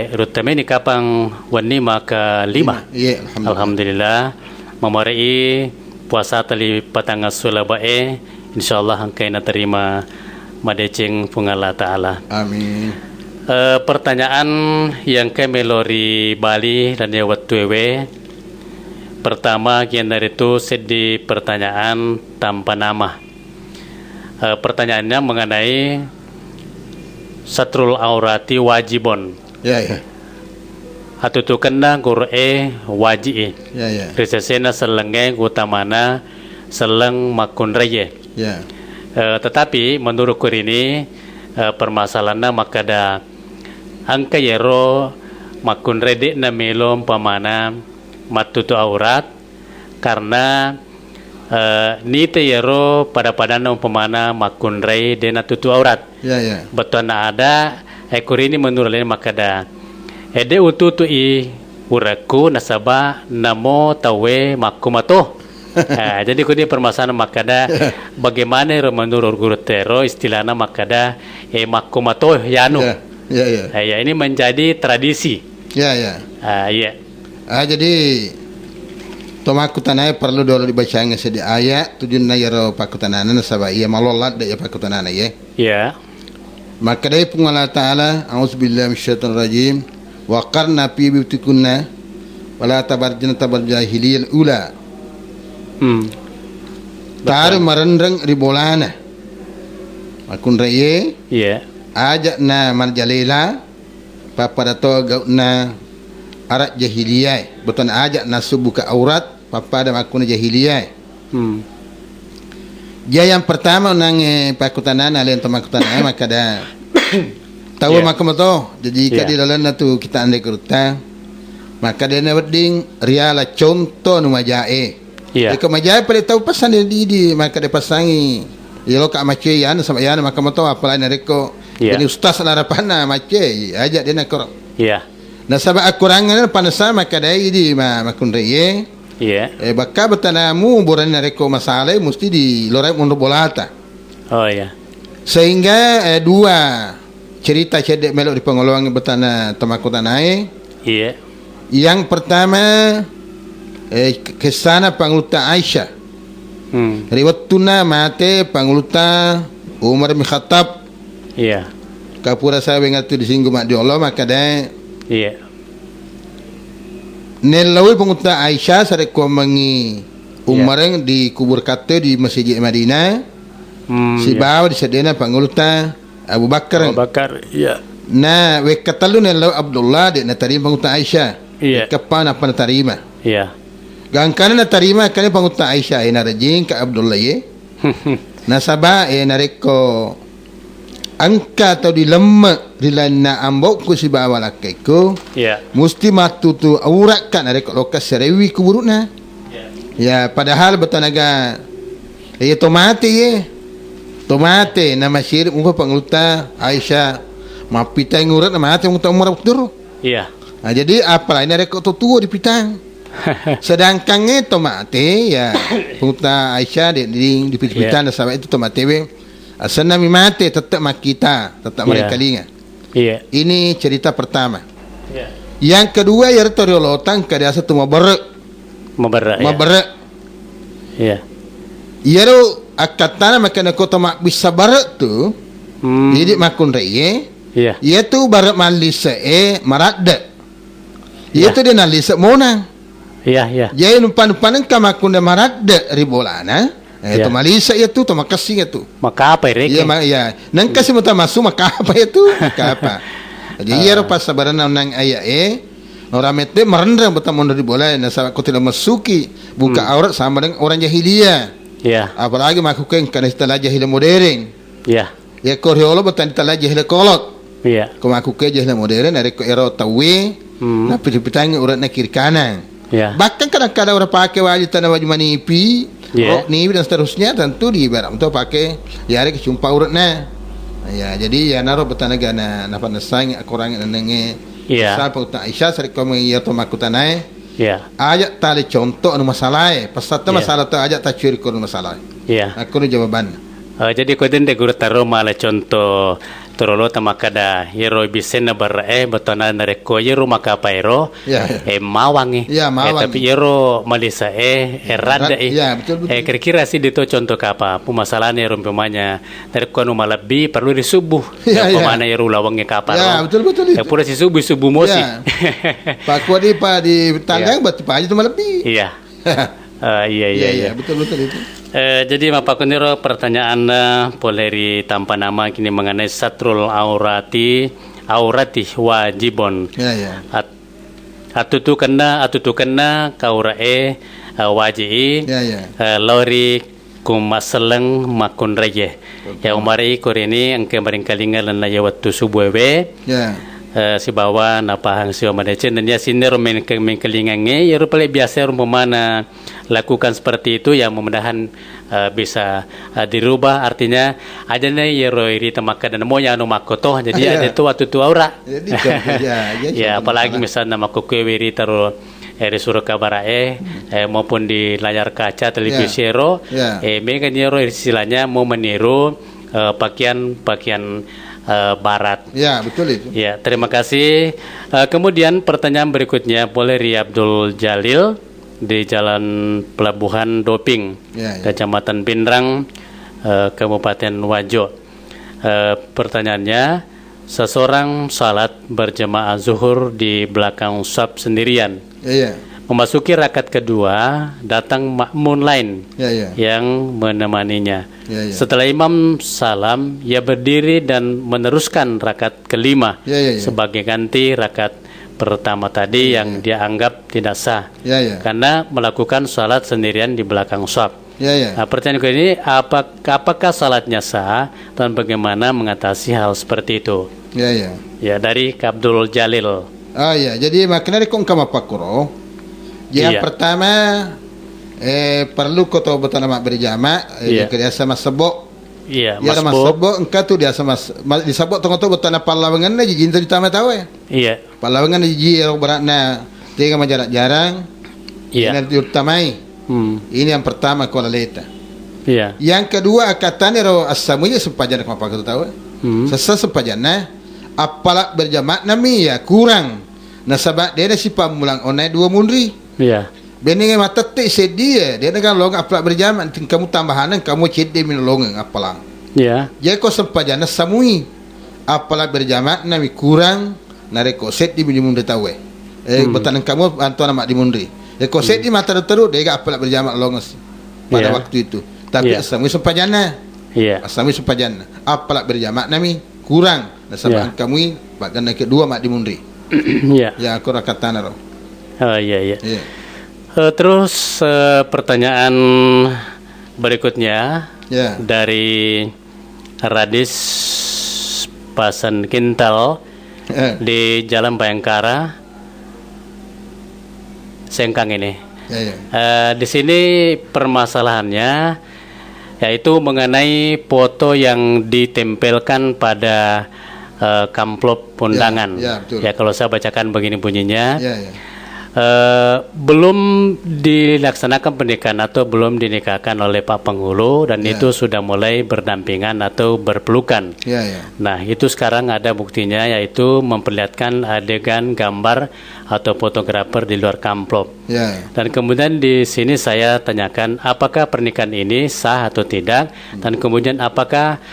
rutame ni kapang wani maka 5. Iya, Alhamdulillah mamarai puasa tali patanga sulabae insyaallah angkai na terima madeceng pungala taala. Amin. Pertanyaan yang ke melori Bali dan ya watwewe. Pertama kian dari itu sedi pertanyaan tanpa nama. Pertanyaannya mengenai satrul aurati wajibon. Ya. Atau tu kena Qur'e wajib. Ya. Resesena selenge utamana seleng makun reye. Ya. Tetapi menurut ini permasalahannya maka ada angka yero makun redek na melom pamana matutu aurat karena nite yero pada pamana makun rei dena tutu aurat. Ya. Betul na ada ekor ini menurut ini maka ada ede ututu i uraku nasaba namo tawe makumato. Jadi kuni permasalahan makada bagaimana menurut guru tero istilahnya makada makumato yanu. Ya. Ya ini menjadi tradisi. Ya. Iya. Jadi tomakutanaya perlu dulu dibaca yang sedi ayat tujuan yaro pakutanana nasaba iya malolat da ya pakutanana ya. Ya. Maka dari penguala ta'ala a'udzubillahi minasyaitonir rajim wa qarna fi buyutikunna wala tabarjana tabarjahiliyal ula. Taru marendeng ribolana makun reye ajak na marjalela papada to gauna arat jahiliyah beton ajak na subuka aurat papada makun jahiliyah. Dia yang pertama nang pakutanana len to makutanana maka da tahu makamoto jadi kadi dalan na tu kita andai kurta maka dia na wedding riala contoh nu majae. Jika majai pada tahu pesan di maka dia pasangi. Ya lo kak mace ya sama ya maka mau tahu apa lain reko. Jadi ustaz larapana mace ajak dia nak korok. Iya. Nah sabak akurangan panasa maka dia di makun reye. Iya. Baka betanamu buran reko masalah mesti di lorai mundur bolata. Oh iya. Sehingga dua cerita cedek melok di pengolongan betana temakutanai. Iya. Yang pertama kesana panguluta Aisyah. Riwayat tuna mate panguluta Umar bin Khattab. Iya. Kapura sawe ngatu disinggung mak di Allah maka dah. Iya. Nelawi panguluta Aisyah sare ko mangi Umar yang di kubur kate di Masjid Madinah. Si bawa di sedena panguluta Abu Bakar. Iya. Na we katalu nelawi Abdullah de na tarima panguluta Aisyah. Iya. Kapan apa na tarima? Iya. Gangkana na tarima kani panguta Aisyah na rajin ka Abdullah ye. Nasaba nareko angka atau dilemma dilana ambok ku si bawa lakai ko. Iya. Musti matutu aurat kan nareko lokas serewi kuburuna. Ya padahal betanaga tomate ye. Tomate nama syir umpa panguta Aisyah mapita ngurat nama ate muta umur waktu. Iya. Nah, jadi apa lain nareko tutu di pitang. Sedangkan tomate ya punta Aisyah di pipitan sahabat itu tomate we asana mi mate tetap makita tetap mereka linga. Iya. Ini cerita pertama. Iya. Yang kedua ya toriolotan kada satu mabarek. Iya. Yaro akatana makana kota mak bisa barek tu. Jadi makun reye. Iya. Ia tu barek malisa maradda. Ia tu dia nalisa monang. Iya. Jadi numpan-numpanan ka makunda maradda ribolana. Itu Malaysia itu makasih itu. Maka apa rek? Iya. Nang kasi mo masuk maka apa itu? Maka apa? Jadi iya pas sabaran nang aya orang mete merendang betam mondor ribola na sa ko tidak masuki buka aurat sama dengan orang jahiliyah. Iya. Apalagi makukan kana istilah jahiliyah modern. Iya. Ya korhiolo betan istilah jahiliyah kolot. Iya. Ko makukan jahiliyah modern ari ko ero tawe. Na pitang urat na kiri kanan. Ya. Bahkan kadang-kadang orang pakai wajib tanah wajib manipi Ya. Rokni dan seterusnya tentu di ibarat untuk pakai ya hari kecumpa urutnya. Ya, jadi ya naruh betanaga na napa nasang kurang nenge. Ya. Sa pauta Aisyah sari kau ya to makutanai. Ya. Ajak tali contoh anu masalah. Pasal tu Ya. masalah tu ajak tak curi kau masalah. Ya. Aku ni jawaban. Jadi ko din de guru taro mala contoh torolo tamakada yero bisena bar betona nareko yero makapairo Ya. mawangi Ya, mawangi. tapi yero malisa rada Ya, betul, betul. kira-kira sih dito contoh kapa pumasalan yero umpamanya nareko anu malabi perlu disubuh Ya, ya. pemana yero lawangi kapa Ya, betul itu. pura si subuh mosi Ya. Pak Kuadi pa di tanggang batu pa aja tu lebih. iya iya betul itu. Jadi Bapak Kuniro pertanyaan poleri tanpa nama kini mengenai satrul aurati wajibon. Ya. Atutu kena kaurae waji Ya. lori kumaseleng makun reye. Ya umari korini angke maringkalinga lan ya waktu subuhwe. Ya. Si bawa napahang si omadecen dan ya sinir mengkelingange ya rupanya biasa rumana lakukan seperti itu yang mudah-mudahan bisa dirubah artinya ada nih ya roiri temaka dan mau yang makoto jadi ada tu waktu tu aura Jadi ya apalagi misalnya makoke wiri taruh di surat kabar maupun di layar kaca televisi ro mereka ro istilahnya mau meniru pakaian barat. Ya, betul itu. Ya, terima kasih. Kemudian pertanyaan berikutnya boleh Ri Abdul Jalil di Jalan Pelabuhan Doping, Ya. Kecamatan Pindrang, Kabupaten Wajo. Pertanyaannya, seseorang salat berjamaah zuhur di belakang shaf sendirian. Ya. Memasuki rakaat kedua, datang makmun lain Ya. yang menemaninya. Ya. Setelah imam salam, ia berdiri dan meneruskan rakaat kelima Ya. sebagai ganti rakaat pertama tadi yang dia anggap tidak sah Ya. karena melakukan salat sendirian di belakang shaf. Ya. Nah, pertanyaan ini apakah salatnya sah dan bagaimana mengatasi hal seperti itu? Ya. Ya, dari Abdul Jalil. Ya, jadi makna kong kama pakuro. Yang pertama perlu kau tahu betul nama berjamaah dia sama sebok. Iya, ya sama sebok engkau tu dia sama di sebok tengok betul nama palawangan na jin tu ditama tahu ya. Iya. Palawangan ji beratna tiga jarak jarang. Iya. Ini diutamai. Ini yang pertama kau laleta. Iya. Yang kedua akatan ro asamunya sempajan apa kau tahu? Sesa sempajanna apalak berjamaah nami ya kurang. Nasabak dia ada si pamulang onai 2 mundri. Iya. Bening mata tek sedia dia dengan long apalak berjamaah kamu tambahan kamu cede min long apalang. Iya. Jadi kau sempajana samui apalak berjamaah nami kurang nareko set di mundri tahu betan kamu antuan mak di mundri. Kau set di mata terus dia apalak berjamaah long pada waktu itu. Tapi samui sempajana. Iya. Samui sempajana apalak berjamaah nami kurang nasabak kamu bagian kedua mak di mundri. Iya. Ya aku rakatan ro. Oh iya. Terus pertanyaan berikutnya dari Radis Pasan Kintal di Jalan Bayangkara Sengkang ini. Di sini permasalahannya yaitu mengenai foto yang ditempelkan pada amplop undangan. Ya, kalau saya bacakan begini bunyinya. Belum dilaksanakan pernikahan atau belum dinikahkan oleh Pak Penghulu dan itu sudah mulai berdampingan atau berpelukan. Nah, itu sekarang ada buktinya yaitu memperlihatkan adegan gambar atau fotografer di luar amplop. Dan kemudian di sini saya tanyakan apakah pernikahan ini sah atau tidak dan kemudian apakah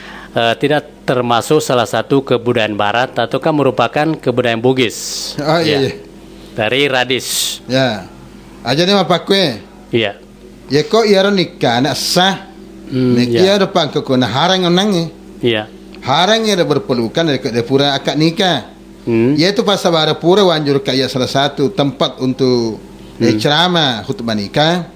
tidak termasuk salah satu kebudayaan barat ataukah merupakan kebudayaan Bugis. Dari Radis. Aja ni apa kue? Iya. Ya kok ia nikah nak sah. Ia depan ke kena harang onangnya. Iya. Harang ia berpelukan dari pura akad nikah. Yaitu pasal bara pura wanjur kaya salah satu tempat untuk ceramah khutbah nikah.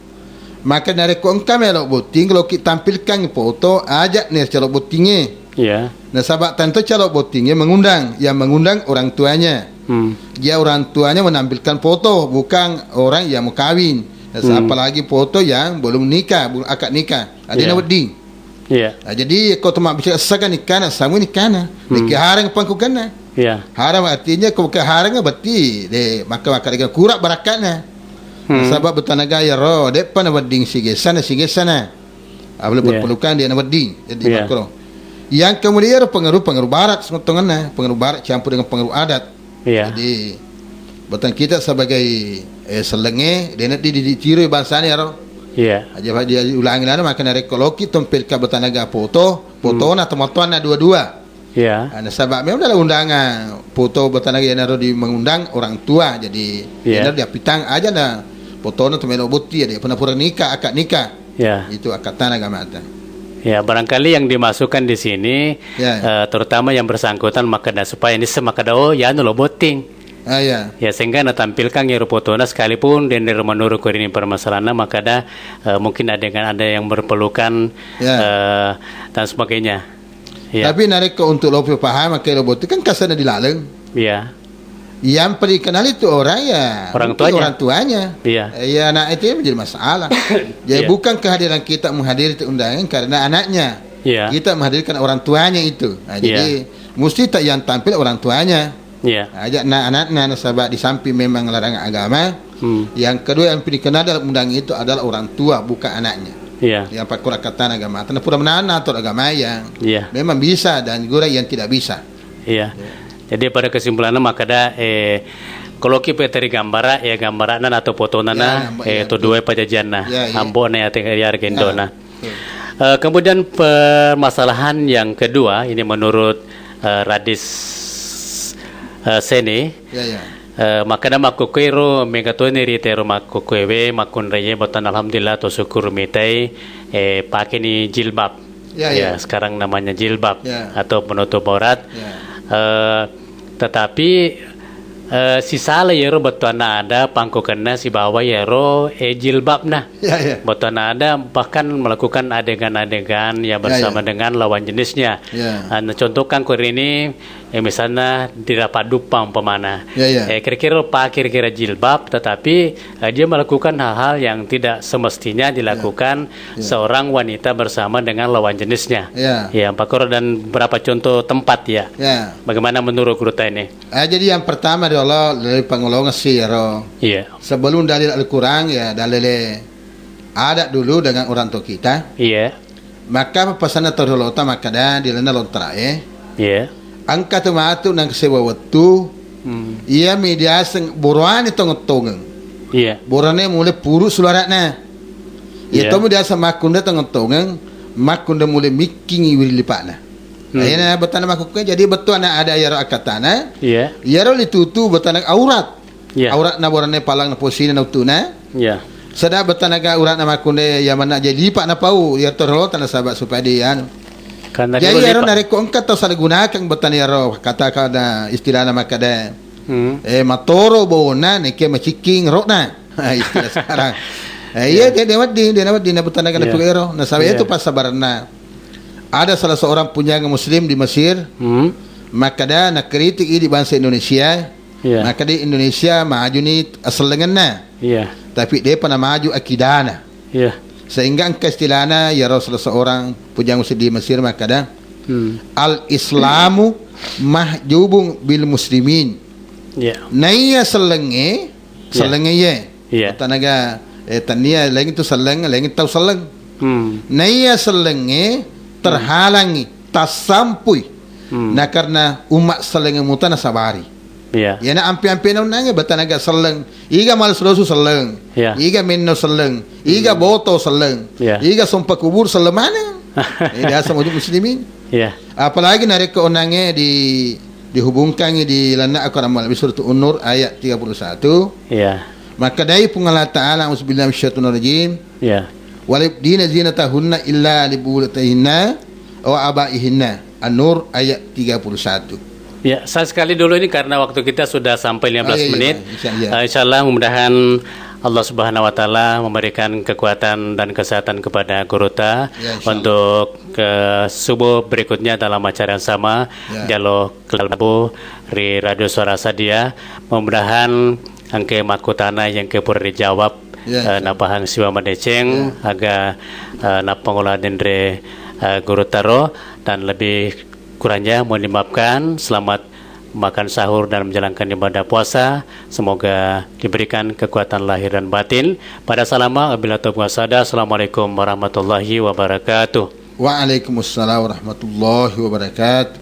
Maka dari kau engkau melok boting kalau kita tampilkan foto ajak nih calok botingnya. Iya. Nah sahabat tentu calok botingnya mengundang, yang mengundang orang tuanya. Dia orang tuanya menampilkan foto, bukan orang yang mau kawin. Apalagi foto yang belum nikah, belum akad nikah. Ada Ya. na wedding. Iya. Jadi kau temak bicara sakan nikah na sama nikah na. Nikah harang pangkukan na. Iya. Haram artinya kau ke harang berarti maka dengan kurang barakatnya. Sebab bertanaga ya roh depan na wedding sige sana. Boleh Yeah. perlukan dia na wedding. Jadi Yeah. makro. Yang kemudian pengaruh barat semotongan pengaruh barat campur dengan pengaruh adat. Iya. Jadi betul kita sebagai selenge dia nak ditiru bahasanya ya roh. Iya. Aja dia ulangi lana maka narek koloki tompel ka bertanaga foto na temotuan na dua-dua. Iya. Nah, sebab memang dalam undangan foto bertanaga yang naruh di mengundang orang tua jadi Yeah. dia pitang aja na foto na tumeno bukti dia pernah nikah akad nikah Iya. itu akad tanah gamata. Ya, barangkali yang dimasukkan di sini Ya. terutama yang bersangkutan makada supaya ini semakada ya nulo boting. Ya. Ya sehingga tampilkan ya rupotona sekalipun dan dari menurut ini permasalahan makada mungkin ada yang berpelukan Ya. dan sebagainya. Ya. Tapi narek ko untuk lo paham maka lo bukti kan kasana dilaleng. Ya. Yang perlu kenal itu orang ya Orang mungkin tuanya. orang tuanya. Iya. Ya anak itu menjadi masalah. Jadi Iya. bukan kehadiran kita menghadiri itu undangan karena anaknya. Iya. Kita menghadirkan orang tuanya itu. Nah, jadi mesti tak yang tampil orang tuanya. Iya. Ajak anak-anak nasabah di samping memang larangan agama. Yang kedua yang dikenal dalam undangan itu adalah orang tua bukan anaknya. Iya. Yang pakai kata agama. Tanah pura menana atau agama yang Iya. memang bisa dan juga yang tidak bisa. Iya. Jadi pada kesimpulannya makada kalau kita dari gambar gambaran atau foto nana itu dua pajajanna Ya, ya. ambo na ya gendona. Ya. Kemudian permasalahan yang kedua ini menurut Radis Seni Ya. makada makukwero megatone ritero makukwewe makunreye botan alhamdulillah to syukur mitai pakai ni jilbab. Ya. Sekarang namanya jilbab Ya. atau penutup aurat. Ya. Tetapi si salah yero betuana ada pangkukannya si bawa yero jilbab nah Ya. betuana ada bahkan melakukan adegan-adegan ya bersama dengan lawan jenisnya. Ya. Contohkan kur ini misalnya di Rapadupang pemana. Ya. Kira-kira kira-kira jilbab tetapi dia melakukan hal-hal yang tidak semestinya dilakukan seorang wanita bersama dengan lawan jenisnya. Ya. Ya, Pak Koro dan beberapa contoh tempat ya. Ya. Bagaimana menurut Gruta ini? Jadi yang pertama adalah dari pengolongan siro. Iya. Sebelum dalil Al-Quran ya dalil adat dulu dengan orang tua kita. Iya. Maka pesanan terholota maka dah dilena lontra Iya. angka tematu nang sewa waktu ia media seng borane tong-tongen. Iya. Borane mulai puru sularatna. Iya. Ya tomu dia sama makunda tong-tongen makunda mulai mikingi wili lipatna. Ayana betana makuknya jadi betul ada yaro akatana. Iya. Yaro ditutu betana aurat. Iya. Aurat na borane palang na posisi na utuna. Iya. Sada betanaga urat na makunde ya mana jadi lipat na pau ya terholota na sahabat supaya dia Karena jadi dulu yaro lipat. nareko engkat atau salah gunakan betan yaro kata kada istilah nama kada Hmm. matoro bona neke maciking rokna istilah sekarang iya dia dapat di betan naga Yeah. yaro nah sahabat Yeah. itu pas sabarna ada salah seorang penyaga muslim di Mesir Hmm. maka dah nak kritik di bangsa Indonesia Iya. maka di Indonesia maju ni asalenganna Iya. tapi dia pernah maju akidana Iya. sehingga angka istilahnya ya Rasul seorang pujang muslim di Mesir maka dah al-islamu mahjubun bil muslimin Iya. naya selenge ye Iya. tanaga tania lain itu seleng lain itu seleng naya selenge terhalangi tasampui nah karena umat selenge mutana sabari Iya. ya na ampi-ampi na nanga batanaga seleng iga mal sulusu seleng Ya. iga minno seleng iga boto seleng Ya. iga sumpah kubur selemana dia sama muslimin Iya. apalagi nareka onange dihubungkan di lana akaramal surat An-Nur ayat 31 Iya. maka dari pengalat ta'ala auzubillahi minasyaitonir rajim Iya. walibdina zinatahunna illa libulatihinna wa abaihinna An-Nur ayat 31. Ya, saya sekali dulu ini karena waktu kita sudah sampai 15 iya, menit. Insya Allah mudah-mudahan Allah Subhanahu wa taala memberikan kekuatan dan kesehatan kepada Guruta Ya, insya Allah. untuk ke subuh berikutnya dalam acara yang sama Ya. Dialog Kelabu di Radio Suara Sadia. Mudah-mudahan angke makutana yang kepur dijawab Ya, napahang siwa madeceng aga napangolah dendre guru taro, dan lebih kurangnya mohon dimaafkan. Selamat makan sahur dan menjalankan ibadah puasa. Semoga diberikan kekuatan lahir dan batin. Pada salama apabila wasada. Assalamualaikum warahmatullahi wabarakatuh. Waalaikumsalam warahmatullahi wabarakatuh.